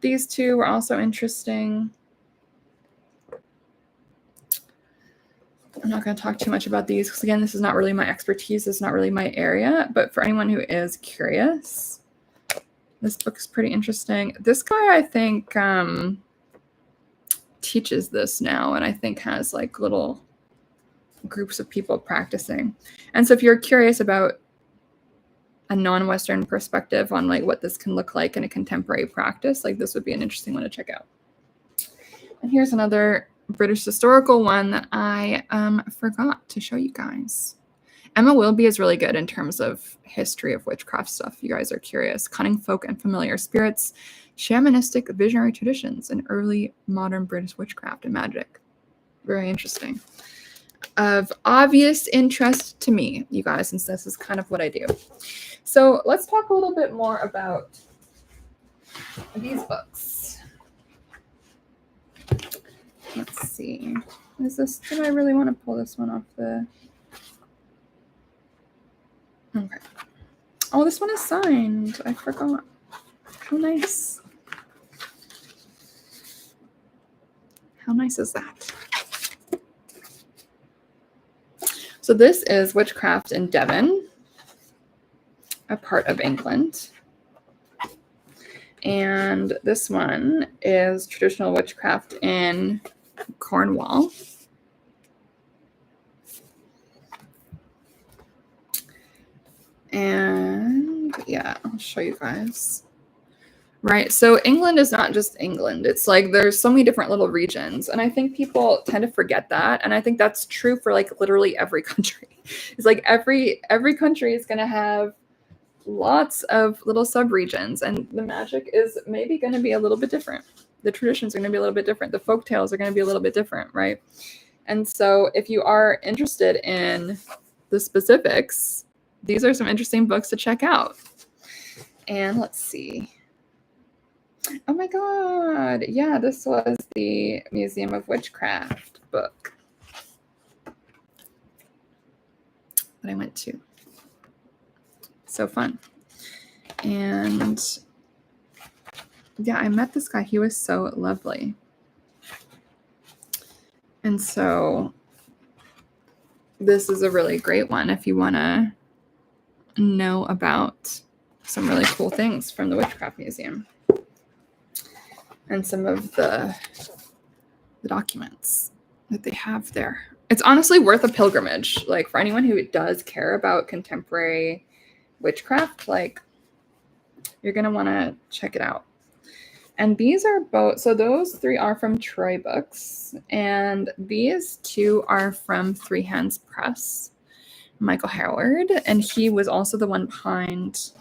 These two were also interesting. I'm not going to talk too much about these because, again, this is not really my expertise. It's not really my area. But for anyone who is curious, this book is pretty interesting. This guy, I think, teaches this now, and I think has like little groups of people practicing. And so if you're curious about a non-Western perspective on like what this can look like in a contemporary practice, like this would be an interesting one to check out. And here's another British historical one that I forgot to show you guys. Emma Wilby is really good in terms of history of witchcraft stuff. You guys are curious. Cunning folk and familiar spirits, shamanistic visionary traditions, and early modern British witchcraft and magic. Very interesting. Of obvious interest to me, you guys, since this is kind of what I do. So let's talk a little bit more about these books. Let's see. Did I really want to pull this one off the... Okay. Oh, this one is signed. I forgot. How nice. How nice is that? So this is Witchcraft in Devon, a part of England. And this one is Traditional Witchcraft in Cornwall. And yeah, I'll show you guys. Right, so England is not just England. It's like there's so many different little regions. And I think people tend to forget that. And I think that's true for like literally every country. It's like every country is going to have lots of little sub-regions. And the magic is maybe going to be a little bit different. The traditions are going to be a little bit different. The folk tales are going to be a little bit different, right? And so if you are interested in the specifics, these are some interesting books to check out. And let's see. Oh my God. Yeah, this was the Museum of Witchcraft book that I went to. So fun. And yeah, I met this guy. He was so lovely. And so this is a really great one if you want to know about some really cool things from the Witchcraft Museum. And some of the documents that they have there. It's honestly worth a pilgrimage. Like for anyone who does care about contemporary witchcraft, like you're going to want to check it out. And these are both, so those three are from Troy Books. And these two are from Three Hands Press, Michael Howard. And he was also the one behind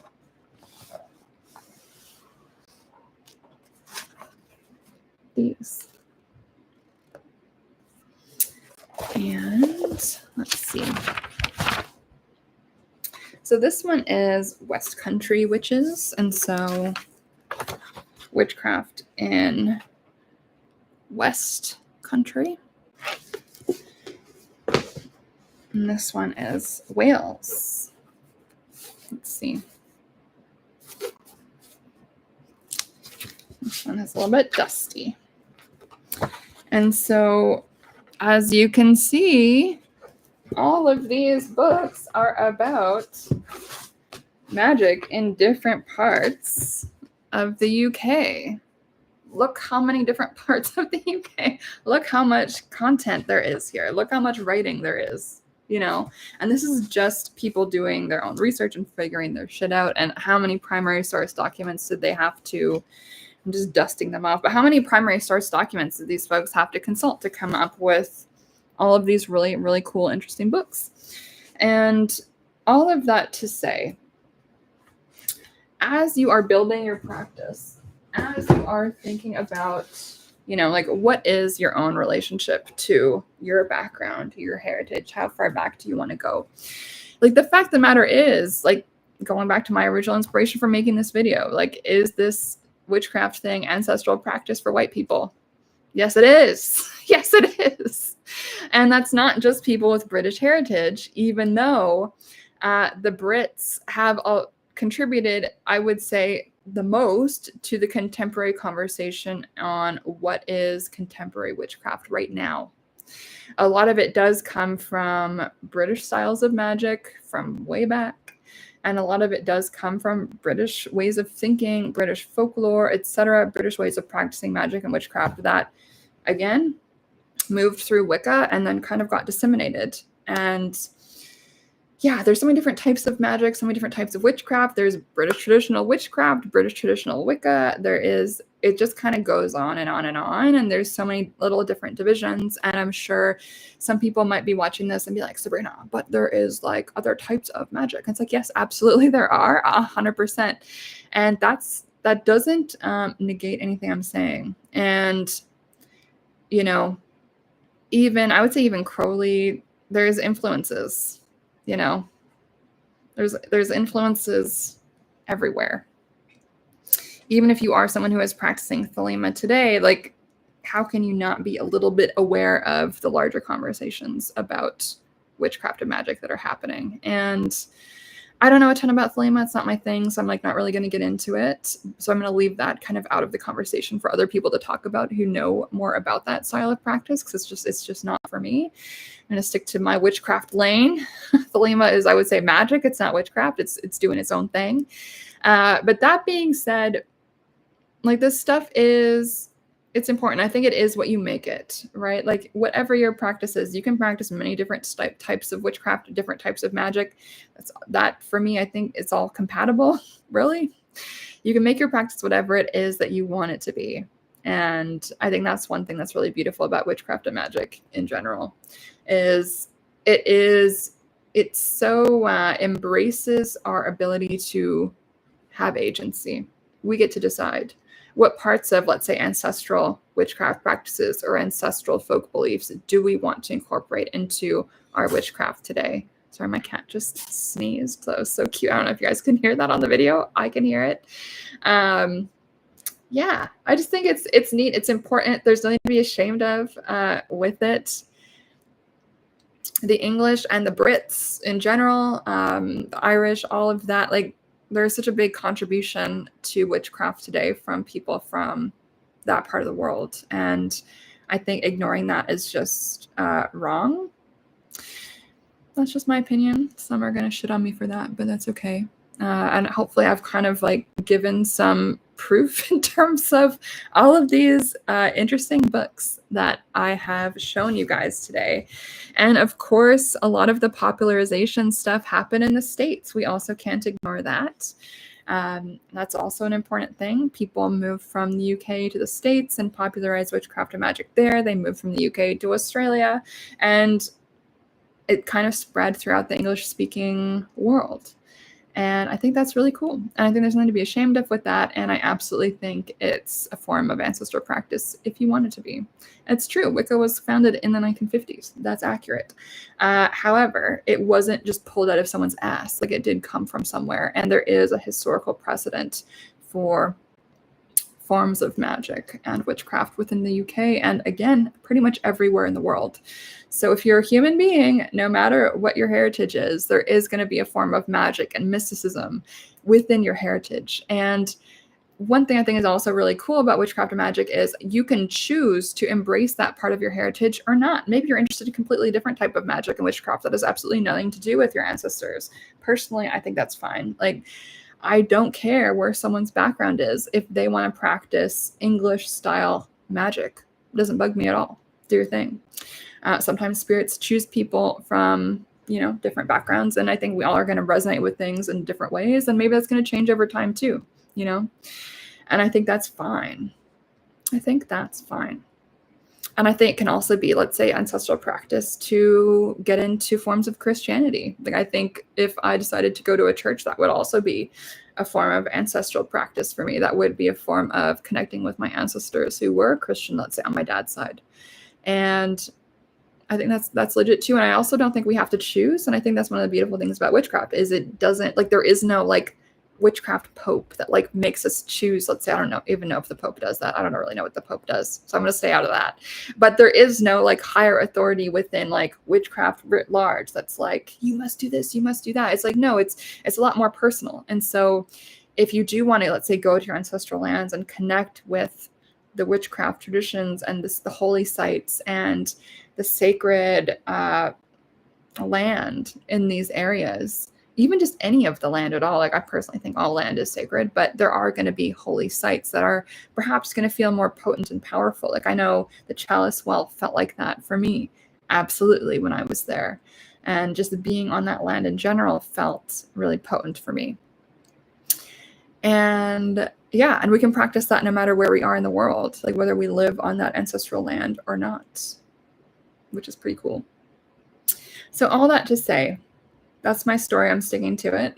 these. And let's see. So this one is West Country Witches. And so witchcraft in West Country. And this one is Wales. Let's see. This one is a little bit dusty. And so, as you can see, all of these books are about magic in different parts of the UK. Look how many different parts of the UK. Look how much content there is here. Look how much writing there is, you know? And this is just people doing their own research and figuring their shit out. And how many primary source documents did they have to I'm just dusting them off. But how many primary source documents did these folks have to consult to come up with all of these really, really cool, interesting books? And all of that to say, as you are building your practice, as you are thinking about, like, what is your own relationship to your background, to your heritage? How far back do you want to go? Like, the fact of the matter is, like, going back to my original inspiration for making this video, like, is this witchcraft thing ancestral practice for white people? Yes, it is. Yes, it is. And that's not just people with British heritage, even though the Brits have contributed, I would say, the most to the contemporary conversation on what is contemporary witchcraft right now. A lot of it does come from British styles of magic from way back, and a lot of it does come from British ways of thinking, British folklore, etc., British ways of practicing magic and witchcraft that, again, moved through Wicca and then kind of got disseminated. And yeah, there's so many different types of magic, so many different types of witchcraft. There's British traditional witchcraft, British traditional Wicca. It just kind of goes on and on and on. And there's so many little different divisions. And I'm sure some people might be watching this and be like, Sabrina, but there is like other types of magic. And it's like, yes, absolutely there are, 100%. And that doesn't negate anything I'm saying. And, I would say even Crowley, there's influences. There's influences everywhere. Even if you are someone who is practicing Thelema today, like, how can you not be a little bit aware of the larger conversations about witchcraft and magic that are happening? And I don't know a ton about Thelema. It's not my thing, so I'm like not really going to get into it. So I'm going to leave that kind of out of the conversation for other people to talk about who know more about that style of practice, because it's just not for me. I'm going to stick to my witchcraft lane. Thelema is, I would say, magic. It's not witchcraft. It's doing its own thing. But that being said, like, this stuff it's important. I think it is what you make it, right? Like, whatever your practice is, you can practice many different types of witchcraft, different types of magic. That for me, I think it's all compatible, really. You can make your practice whatever it is that you want it to be. And I think that's one thing that's really beautiful about witchcraft and magic in general, is it so embraces our ability to have agency. We get to decide what parts of, let's say, ancestral witchcraft practices or ancestral folk beliefs do we want to incorporate into our witchcraft today. Sorry, my cat just sneezed. That was so cute. I don't know if you guys can hear that on the video. I can hear it. Yeah, I just think it's neat. It's important. There's nothing to be ashamed of with it. The English and the Brits in general, the Irish, all of that, like, there's such a big contribution to witchcraft today from people from that part of the world. And I think ignoring that is just wrong. That's just my opinion. Some are going to shit on me for that, but that's okay. And hopefully I've kind of like given some proof in terms of all of these interesting books that I have shown you guys today. And of course, a lot of the popularization stuff happened in the States. We also can't ignore that. That's also an important thing. People moved from the UK to the States and popularized witchcraft and magic there. They moved from the UK to Australia, and it kind of spread throughout the English-speaking world. And I think that's really cool. And I think there's nothing to be ashamed of with that. And I absolutely think it's a form of ancestral practice if you want it to be. It's true. Wicca was founded in the 1950s. That's accurate. However, it wasn't just pulled out of someone's ass. Like, it did come from somewhere. And there is a historical precedent for forms of magic and witchcraft within the UK, and again, pretty much everywhere in the world. So if you're a human being, no matter what your heritage is, there is going to be a form of magic and mysticism within your heritage. And one thing I think is also really cool about witchcraft and magic is you can choose to embrace that part of your heritage or not. Maybe you're interested in a completely different type of magic and witchcraft that has absolutely nothing to do with your ancestors. Personally, I think that's fine. Like, I don't care where someone's background is. If they want to practice English style magic, it doesn't bug me at all. Do your thing. Sometimes spirits choose people from, different backgrounds. And I think we all are going to resonate with things in different ways. And maybe that's going to change over time too, And I think that's fine. I think that's fine. And I think it can also be, let's say, ancestral practice to get into forms of Christianity. Like, I think if I decided to go to a church, that would also be a form of ancestral practice for me. That would be a form of connecting with my ancestors who were Christian, let's say, on my dad's side. And I think that's legit too. And I also don't think we have to choose. And I think that's one of the beautiful things about witchcraft is it doesn't, like, there is no like witchcraft pope that like makes us choose. Let's say, I don't even know if the pope does that. I don't really know what the pope does, so I'm going to stay out of that. But there is no like higher authority within like witchcraft writ large that's like, you must do this, you must do that. It's like, no, it's a lot more personal. And so if you do want to, let's say, go to your ancestral lands and connect with the witchcraft traditions and the holy sites and the sacred land in these areas, even just any of the land at all. Like, I personally think all land is sacred, but there are going to be holy sites that are perhaps going to feel more potent and powerful. Like, I know the Chalice Well felt like that for me, absolutely, when I was there. And just being on that land in general felt really potent for me. And yeah, and we can practice that no matter where we are in the world, like whether we live on that ancestral land or not, which is pretty cool. So all that to say, that's my story. I'm sticking to it.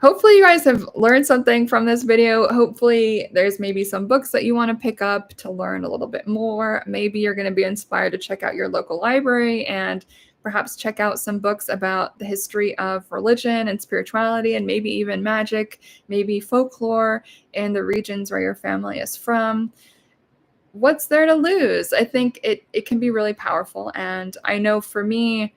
Hopefully you guys have learned something from this video. Hopefully there's maybe some books that you want to pick up to learn a little bit more. Maybe you're going to be inspired to check out your local library and perhaps check out some books about the history of religion and spirituality and maybe even magic, maybe folklore in the regions where your family is from. What's there to lose? I think it can be really powerful. And I know for me,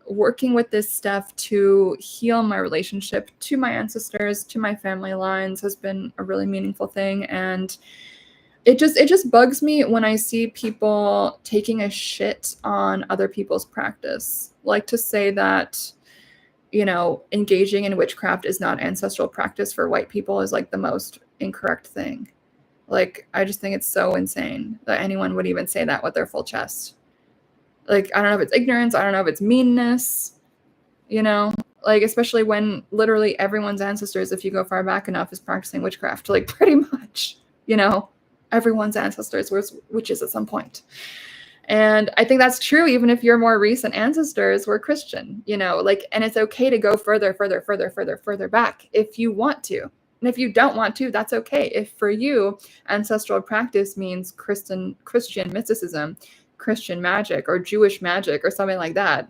working with this stuff to heal my relationship to my ancestors, to my family lines, has been a really meaningful thing. And it just bugs me when I see people taking a shit on other people's practice. Like, to say that, you know, engaging in witchcraft is not ancestral practice for white people is like the most incorrect thing. Like, I just think it's so insane that anyone would even say that with their full chest. Like, I don't know if it's ignorance. I don't know if it's meanness, you know, like, especially when literally everyone's ancestors, if you go far back enough, is practicing witchcraft, like pretty much, you know, everyone's ancestors were witches at some point. And I think that's true, even if your more recent ancestors were Christian, you know, like, and it's okay to go further back if you want to. And if you don't want to, that's okay. If for you, ancestral practice means Christian mysticism, Christian magic, or Jewish magic, or something like that,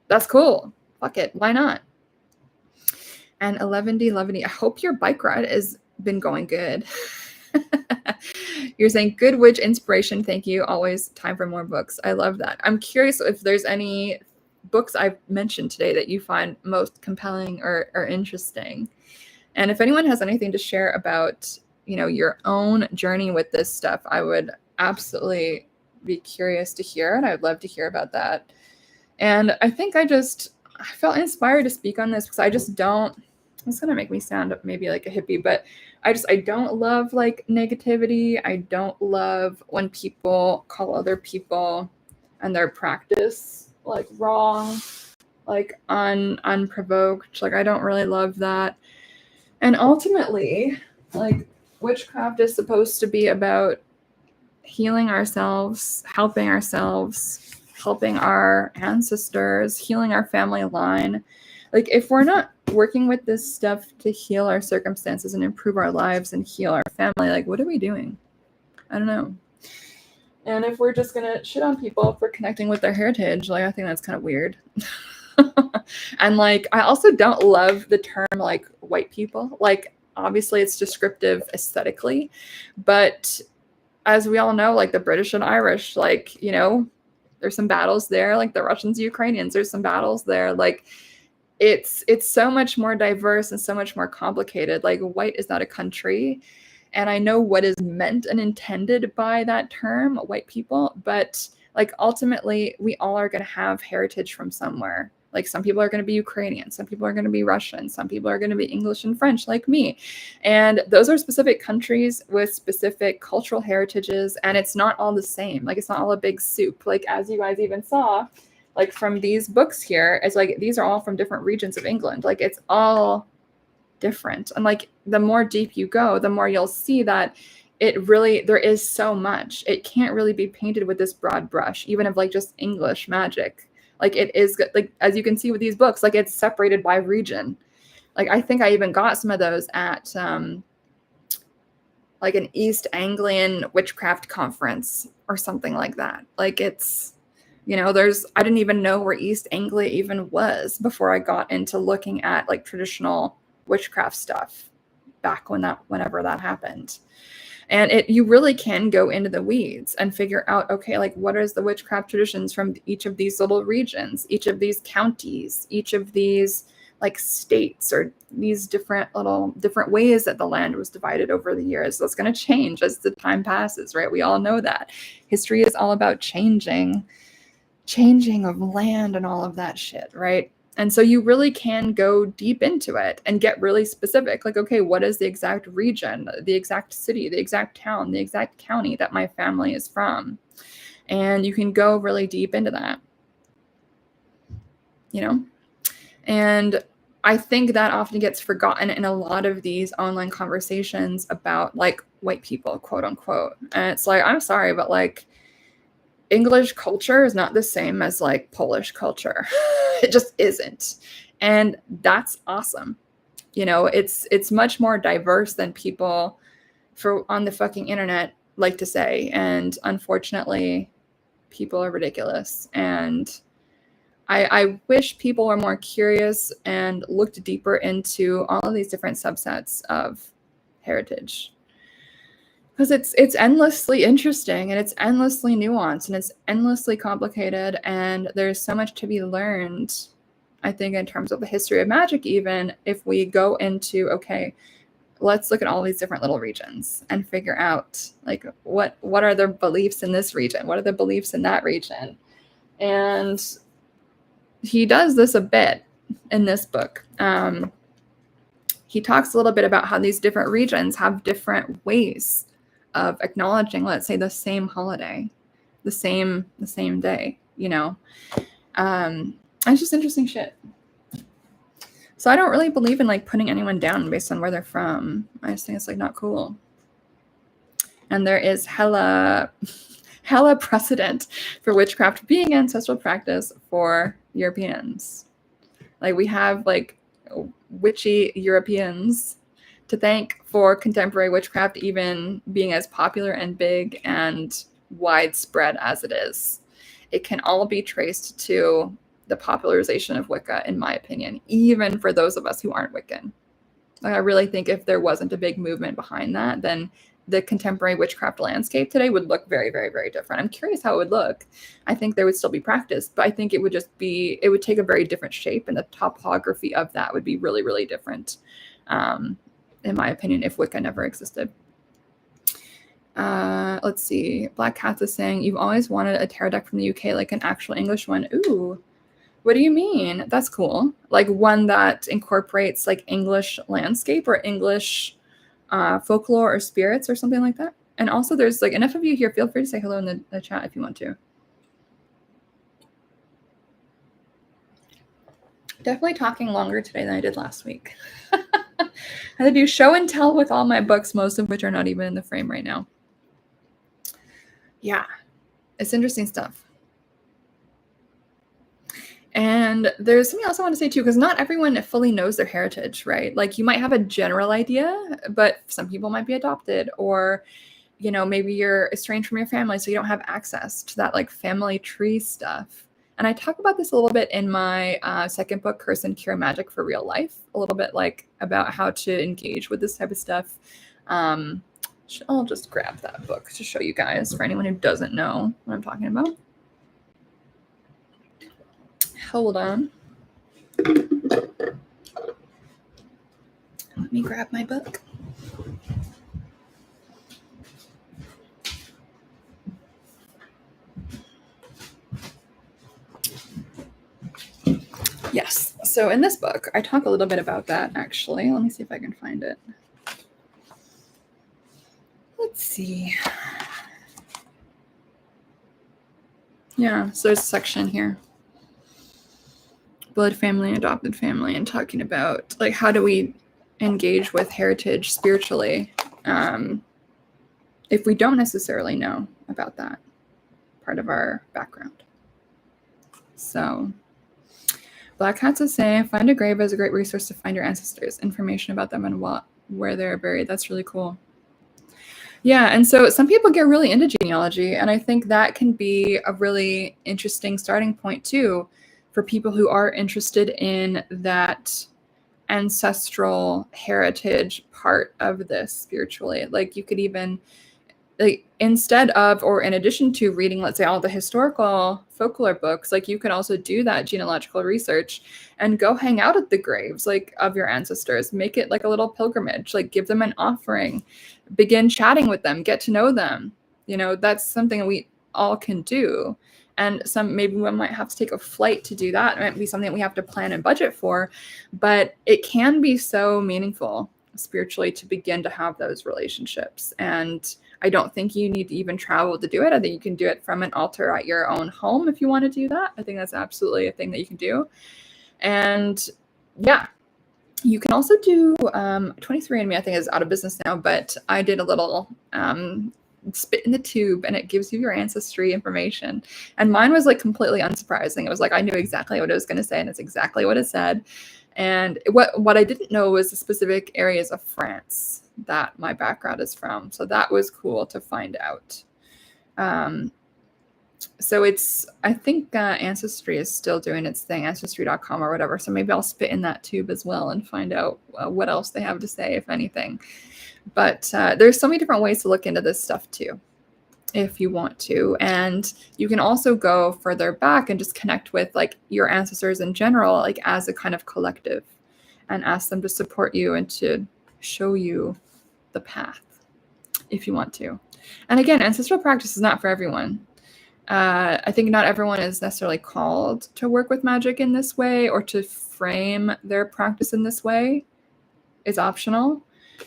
that's cool. Fuck it. Why not? And 11D, I hope your bike ride has been going good. You're saying good witch inspiration. Thank you. Always time for more books. I love that. I'm curious if there's any books I've mentioned today that you find most compelling or interesting. And if anyone has anything to share about, you know, your own journey with this stuff, I would absolutely be curious to hear, and I would love to hear about that. And I think I felt inspired to speak on this because I just don't, it's going to make me sound maybe like a hippie, but I don't love like negativity. I don't love when people call other people and their practice like wrong, like unprovoked. Like, I don't really love that. And ultimately, like, witchcraft is supposed to be about healing ourselves, helping our ancestors, healing our family line. Like, if we're not working with this stuff to heal our circumstances and improve our lives and heal our family, like, what are we doing? I don't know. And if we're just gonna shit on people for connecting with their heritage, like, I think that's kind of weird. And like, I also don't love the term like white people. Like, obviously it's descriptive aesthetically, but as we all know, like the British and Irish, like, you know, there's some battles there, like the Russians, Ukrainians, there's some battles there. Like, it's so much more diverse and so much more complicated. Like, white is not a country. And I know what is meant and intended by that term, white people, but like, ultimately we all are going to have heritage from somewhere. Like, some people are going to be Ukrainian, some people are going to be Russian, some people are going to be English and French like me. And those are specific countries with specific cultural heritages, and it's not all the same. Like, it's not all a big soup. Like, as you guys even saw, like from these books here, it's like these are all from different regions of England. Like, it's all different. And like the more deep you go, the more you'll see that there is so much. It can't really be painted with this broad brush, even of like just English magic. Like it is, like, as you can see with these books, like it's separated by region. Like I think I even got some of those at like an East Anglian witchcraft conference or something like that. Like it's, I didn't even know where East Anglia even was before I got into looking at like traditional witchcraft stuff back whenever that happened. And you really can go into the weeds and figure out, okay, like what is the witchcraft traditions from each of these little regions, each of these counties, each of these like states, or these different ways that the land was divided over the years. That's going to change as the time passes, right? We all know that. History is all about changing of land and all of that shit, right? And so you really can go deep into it and get really specific. Like, okay, what is the exact region, the exact city, the exact town, the exact county that my family is from? And you can go really deep into that, And I think that often gets forgotten in a lot of these online conversations about like white people, quote unquote. And it's like, I'm sorry, but like English culture is not the same as like Polish culture. It just isn't. And that's awesome. It's much more diverse than people on the fucking internet like to say. And unfortunately, people are ridiculous. And I wish people were more curious and looked deeper into all of these different subsets of heritage. Because it's endlessly interesting, and it's endlessly nuanced, and it's endlessly complicated, and there's so much to be learned, I think, in terms of the history of magic, even if we go into, okay, let's look at all these different little regions and figure out like what are the beliefs in this region, what are the beliefs in that region. And he does this a bit in this book. He talks a little bit about how these different regions have different ways of acknowledging, let's say, the same holiday, the same day, it's just interesting shit. So I don't really believe in like putting anyone down based on where they're from. I just think it's like not cool. And there is hella precedent for witchcraft being ancestral practice for Europeans. Like we have like witchy Europeans to thank for contemporary witchcraft even being as popular and big and widespread as it is. It can all be traced to the popularization of Wicca, in my opinion, even for those of us who aren't Wiccan. Like, I really think if there wasn't a big movement behind that, then the contemporary witchcraft landscape today would look very, very, very different. I'm curious how it would look. I think there would still be practice, but I think it would take a very different shape, and the topography of that would be really, really different, in my opinion, if Wicca never existed. Let's see. Black Cat is saying, you've always wanted a tarot deck from the UK, like an actual English one. Ooh, what do you mean? That's cool. Like one that incorporates like English landscape or English folklore or spirits or something like that. And also there's like enough of you here. Feel free to say hello in the chat if you want to. Definitely talking longer today than I did last week. I had to do show and tell with all my books, most of which are not even in the frame right now. Yeah, it's interesting stuff. And there's something else I want to say too, because not everyone fully knows their heritage, right? Like you might have a general idea, but some people might be adopted, or, maybe you're estranged from your family, so you don't have access to that like family tree stuff. And I talk about this a little bit in my second book, Curse and Cure Magic for Real Life, a little bit like about how to engage with this type of stuff. I'll just grab that book to show you guys for anyone who doesn't know what I'm talking about. Hold on. Let me grab my book. Yes. So in this book, I talk a little bit about that, actually. Let me see if I can find it. Let's see. Yeah, so there's a section here. Blood family, adopted family, and talking about like how do we engage with heritage spiritually if we don't necessarily know about that part of our background. So Black Hats is saying, find a grave as a great resource to find your ancestors, information about them and where they're buried. That's really cool. Yeah, and so some people get really into genealogy, and I think that can be a really interesting starting point too for people who are interested in that ancestral heritage part of this spiritually. Like you could even, like, instead of or in addition to reading, let's say, all the historical folklore books, like you can also do that genealogical research and go hang out at the graves like of your ancestors. Make it like a little pilgrimage, like give them an offering, begin chatting with them, get to know them. You know, that's something we all can do. And maybe we might have to take a flight to do that. It might be something that we have to plan and budget for, but it can be so meaningful spiritually to begin to have those relationships. And I don't think you need to even travel to do it. I think you can do it from an altar at your own home if you want to do that. I think that's absolutely a thing that you can do. And yeah, you can also do 23andMe, I think, is out of business now, but I did a little spit in the tube and it gives you your ancestry information. And mine was like completely unsurprising. It was like I knew exactly what it was going to say, and it's exactly what it said. And what I didn't know was the specific areas of France that my background is from. So that was cool to find out. So I think Ancestry is still doing its thing, ancestry.com or whatever. So maybe I'll spit in that tube as well and find out what else they have to say, if anything. But there's so many different ways to look into this stuff too, if you want to. And you can also go further back and just connect with like your ancestors in general, like as a kind of collective, and ask them to support you and to show you the path if you want to. And again, ancestral practice is not for everyone. I think not everyone is necessarily called to work with magic in this way or to frame their practice in this way. It's optional.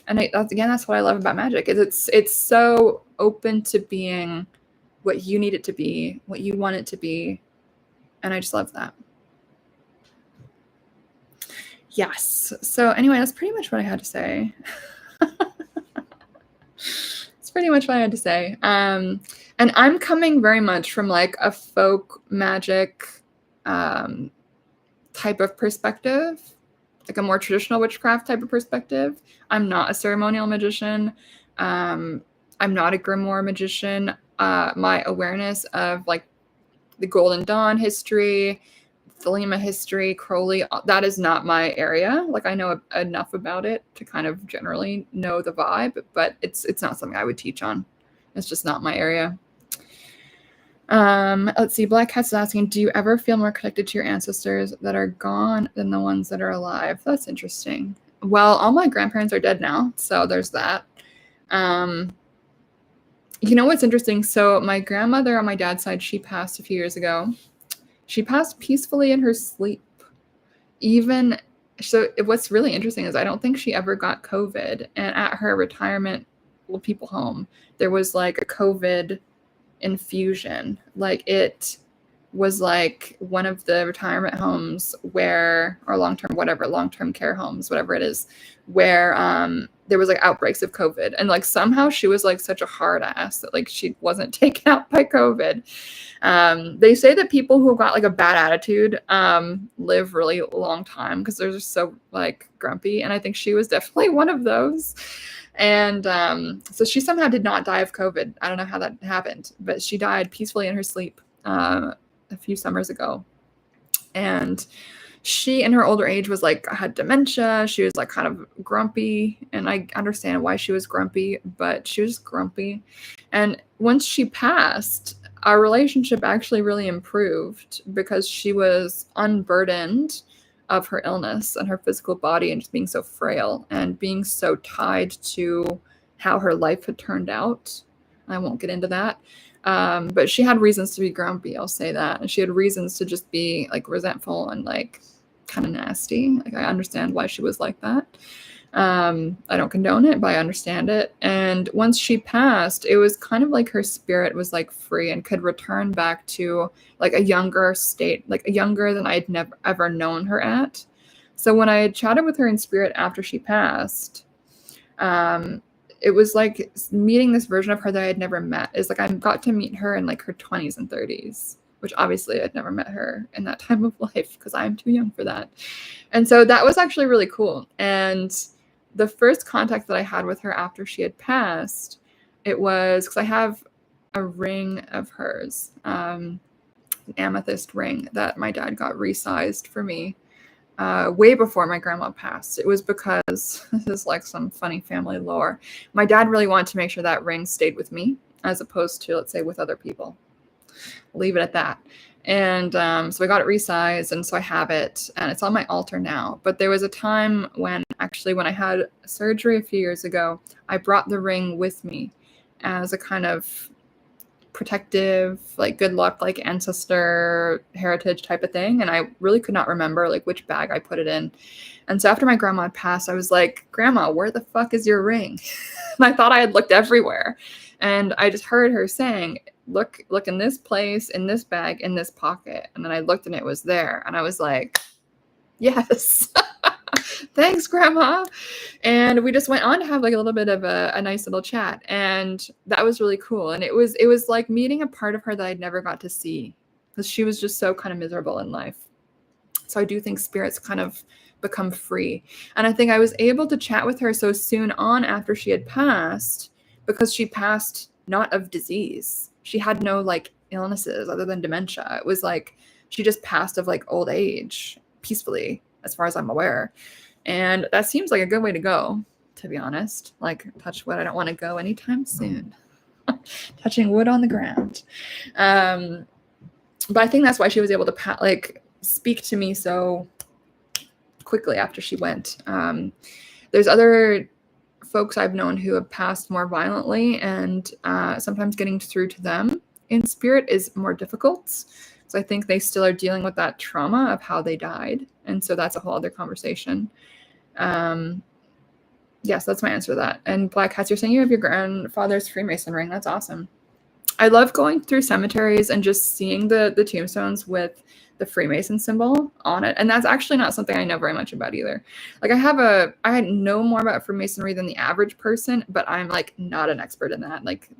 And that's what I love about magic. It's so open to being what you need it to be, what you want it to be. And I just love that. Yes. So anyway, that's pretty much what I had to say. That's pretty much what I had to say. And I'm coming very much from like a folk magic type of perspective, like a more traditional witchcraft type of perspective. I'm not a ceremonial magician. I'm not a grimoire magician. My awareness of like the Golden Dawn history, Thelema history, Crowley, that is not my area. Like I know enough about it to kind of generally know the vibe, but it's not something I would teach on. It's just not my area. Let's see. Black Cat's asking, do you ever feel more connected to your ancestors that are gone than the ones that are alive? That's interesting. Well, all my grandparents are dead now, so there's that. You know what's interesting? So my grandmother on my dad's side, she passed a few years ago. She passed peacefully in her sleep. Even so, what's really interesting is I don't think she ever got COVID. And at her retirement old people home, there was like a COVID infusion. Like it was like one of the retirement homes where, or long-term care homes, whatever it is, where there was like outbreaks of COVID. And like somehow she was like such a hard ass that like she wasn't taken out by COVID. They say that people who have got like a bad attitude live really long time because they're just so like grumpy. And I think she was definitely one of those. And so she somehow did not die of COVID. I don't know how that happened, but she died peacefully in her sleep a few summers ago. And she, in her older age, was like, had dementia. She was like kind of grumpy. And I understand why she was grumpy, but she was grumpy. And once she passed, our relationship actually really improved because she was unburdened of her illness and her physical body and just being so frail and being so tied to how her life had turned out. I won't get into that. But she had reasons to be grumpy, I'll say that. And she had reasons to just be like resentful and like kind of nasty. Like I understand why she was like that. I don't condone it, but I understand it. And once she passed, it was kind of like her spirit was like free and could return back to like a younger state, like younger than I'd never ever known her at. So when I chatted with her in spirit after she passed, it was like meeting this version of her that I had never met. Is like I got to meet her in like her 20s and 30s, which obviously I'd never met her in that time of life because I'm too young for that. And so that was actually really cool. And the first contact that I had with her after she had passed, it was because I have a ring of hers, an amethyst ring that my dad got resized for me way before my grandma passed. It was because this is like some funny family lore. My dad really wanted to make sure that ring stayed with me as opposed to, let's say, with other people. Leave it at that. And so I got it resized, and so I have it, and it's on my altar now. But there was a time when I had surgery a few years ago, I brought the ring with me as a kind of protective, like good luck, like ancestor heritage type of thing. And I really could not remember like which bag I put it in. And so after my grandma had passed, I was like, Grandma, where the fuck is your ring? And I thought I had looked everywhere. And I just heard her saying, look in this place, in this bag, in this pocket. And then I looked and it was there. And I was like, yes. Thanks, Grandma. And we just went on to have like a little bit of a nice little chat. And that was really cool. And it was like meeting a part of her that I'd never got to see because she was just so kind of miserable in life. So I do think spirits kind of become free. And I think I was able to chat with her so soon on after she had passed because she passed not of disease. She had no like illnesses other than dementia. It was like she just passed of like old age peacefully, as far as I'm aware. And that seems like a good way to go, to be honest. Like, touch wood, I don't want to go anytime soon. Touching wood on the ground. But I think that's why she was able to speak to me so quickly after she went. There's other folks I've known who have passed more violently, and sometimes getting through to them in spirit is more difficult. So I think they still are dealing with that trauma of how they died. And so that's a whole other conversation. Yes, that's my answer to that. And Black Hats, you're saying you have your grandfather's Freemason ring. That's awesome. I love going through cemeteries and just seeing the tombstones with the Freemason symbol on it. And that's actually not something I know very much about either. Like I know more about Freemasonry than the average person, but I'm like not an expert in that. Like,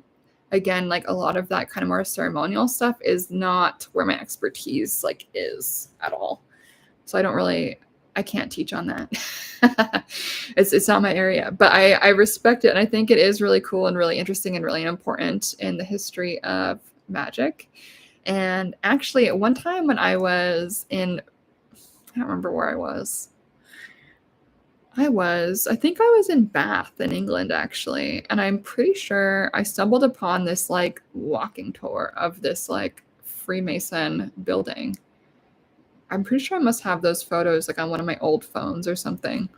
again, like a lot of that kind of more ceremonial stuff is not where my expertise like is at all. So I can't teach on that. It's not my area, but I respect it. And I think it is really cool and really interesting and really important in the history of magic. And actually at one time when I was I don't remember where I was. I think I was in Bath in England, actually. And I'm pretty sure I stumbled upon this like walking tour of this like Freemason building. I'm pretty sure I must have those photos like on one of my old phones or something.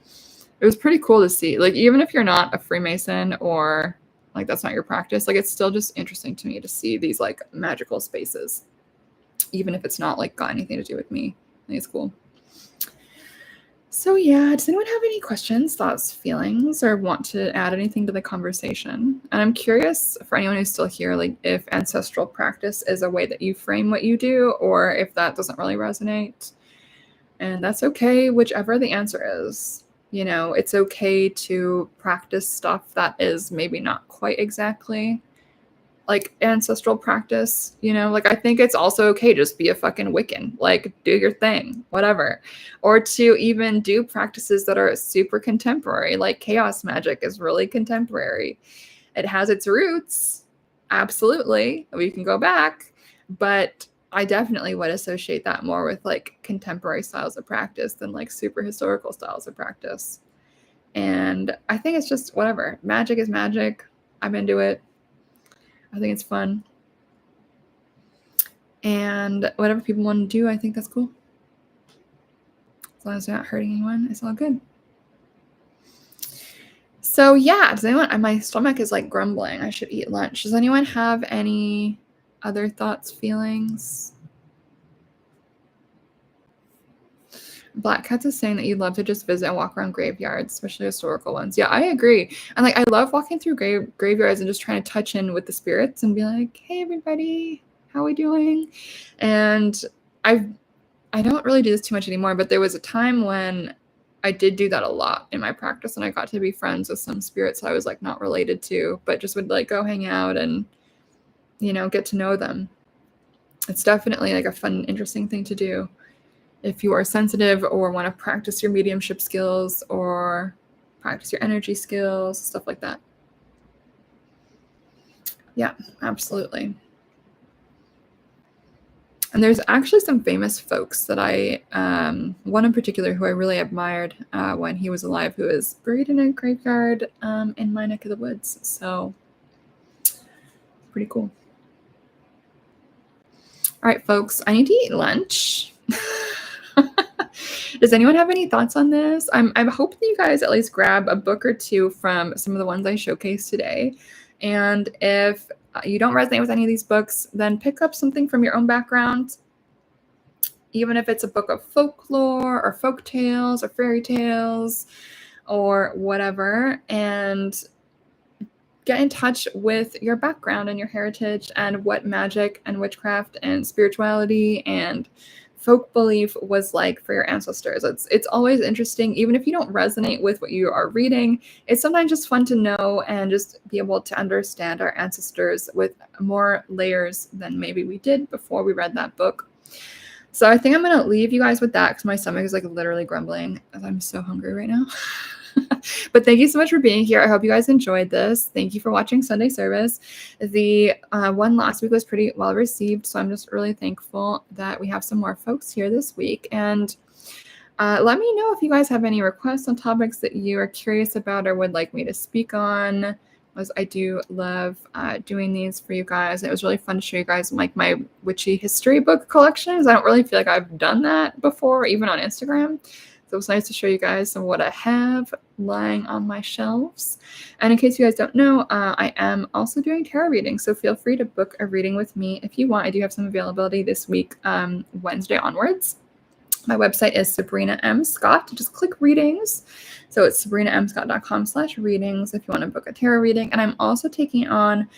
It was pretty cool to see. Like, even if you're not a Freemason or like that's not your practice, like it's still just interesting to me to see these like magical spaces, even if it's not like got anything to do with me. I think it's cool. So yeah, does anyone have any questions, thoughts, feelings, or want to add anything to the conversation? And I'm curious for anyone who's still here, like if ancestral practice is a way that you frame what you do, or if that doesn't really resonate. And that's okay, whichever the answer is. You know, it's okay to practice stuff that is maybe not quite exactly like ancestral practice, you know, like I think it's also okay just be a fucking Wiccan, like do your thing, whatever. Or to even do practices that are super contemporary, like chaos magic is really contemporary. It has its roots, absolutely, we can go back, but I definitely would associate that more with like contemporary styles of practice than like super historical styles of practice. And I think it's just whatever. Magic is magic. I'm into it. I think it's fun. And whatever people want to do, I think that's cool. As long as they're not hurting anyone, it's all good. So yeah, does anyone, my stomach is like grumbling. I should eat lunch. Does anyone have any other thoughts, feelings? Black Cats is saying that you'd love to just visit and walk around graveyards, especially historical ones. Yeah, I agree. And like I love walking through graveyards and just trying to touch in with the spirits and be like, hey everybody, how are we doing? And I don't really do this too much anymore, but there was a time when I did do that a lot in my practice, and I got to be friends with some spirits I was like not related to, but just would like go hang out and, you know, get to know them. It's definitely like a fun, interesting thing to do if you are sensitive or want to practice your mediumship skills or practice your energy skills, stuff like that. Yeah, absolutely. And there's actually some famous folks that one in particular who I really admired when he was alive, who is buried in a graveyard in my neck of the woods. So pretty cool. All right, folks, I need to eat lunch. Does anyone have any thoughts on this? I'm hoping you guys at least grab a book or two from some of the ones I showcased today. And if you don't resonate with any of these books, then pick up something from your own background, even if it's a book of folklore or folk tales or fairy tales or whatever, and get in touch with your background and your heritage and what magic and witchcraft and spirituality and folk belief was like for your ancestors. It's always interesting, even if you don't resonate with what you are reading. It's sometimes just fun to know and just be able to understand our ancestors with more layers than maybe we did before we read that book. So I think I'm gonna leave you guys with that because my stomach is like literally grumbling as I'm so hungry right now. But thank you so much for being here. I hope you guys enjoyed this. Thank you for watching Sunday service. The one last week was pretty well received, so I'm just really thankful that we have some more folks here this week. And let me know if you guys have any requests on topics that you are curious about or would like me to speak on, as I do love doing these for you guys. It was really fun to show you guys like my witchy history book collections. I don't really feel like I've done that before, even on Instagram. So it was nice to show you guys some of what I have lying on my shelves. And in case you guys don't know, I am also doing tarot readings. So feel free to book a reading with me if you want. I do have some availability this week, Wednesday onwards. My website is Sabrina M. Scott. Just click readings. So it's sabrinamscott.com/readings if you want to book a tarot reading. And I'm also taking on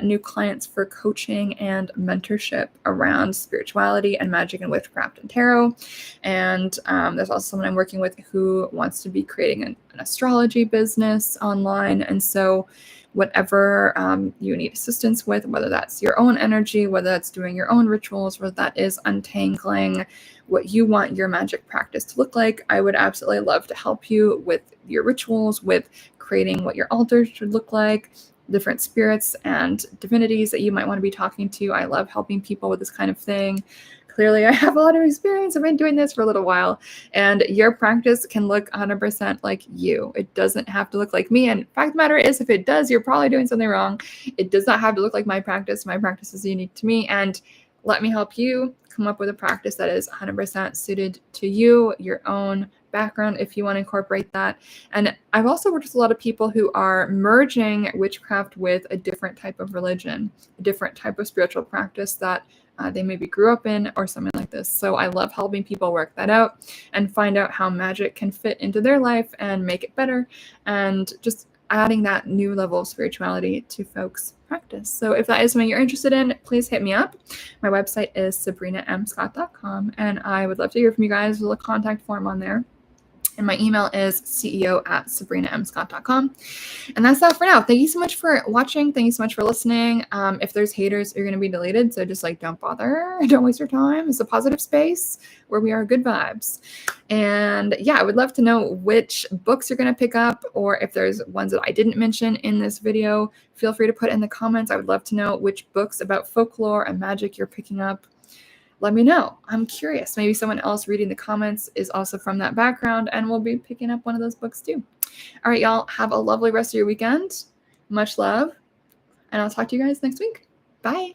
new clients for coaching and mentorship around spirituality and magic and witchcraft and tarot. And there's also someone I'm working with who wants to be creating an astrology business online. And so whatever you need assistance with, whether that's your own energy, whether that's doing your own rituals, whether that is untangling what you want your magic practice to look like, I would absolutely love to help you with your rituals, with creating what your altar should look like, different spirits and divinities that you might want to be talking to. I love helping people with this kind of thing. Clearly, I have a lot of experience. I've been doing this for a little while, and your practice can look 100% like you. It doesn't have to look like me. And fact of the matter is, if it does, you're probably doing something wrong. It does not have to look like my practice. My practice is unique to me, and let me help you come up with a practice that is 100% suited to you, your own background, if you want to incorporate that. And I've also worked with a lot of people who are merging witchcraft with a different type of religion, a different type of spiritual practice that they maybe grew up in or something like this. So I love helping people work that out and find out how magic can fit into their life and make it better, and just adding that new level of spirituality to folks' practice. So if that is something you're interested in, please hit me up. My website is sabrinamscott.com, and I would love to hear from you guys. There's a contact form on there. And my email is ceo@sabrinamscott.com. And that's that for now. Thank you so much for watching. Thank you so much for listening. If there's haters, you're going to be deleted. So just like, don't bother. Don't waste your time. It's a positive space where we are good vibes. And yeah, I would love to know which books you're going to pick up, or if there's ones that I didn't mention in this video, feel free to put in the comments. I would love to know which books about folklore and magic you're picking up. Let me know. I'm curious. Maybe someone else reading the comments is also from that background, and we'll be picking up one of those books too. All right, y'all. Have a lovely rest of your weekend. Much love. And I'll talk to you guys next week. Bye.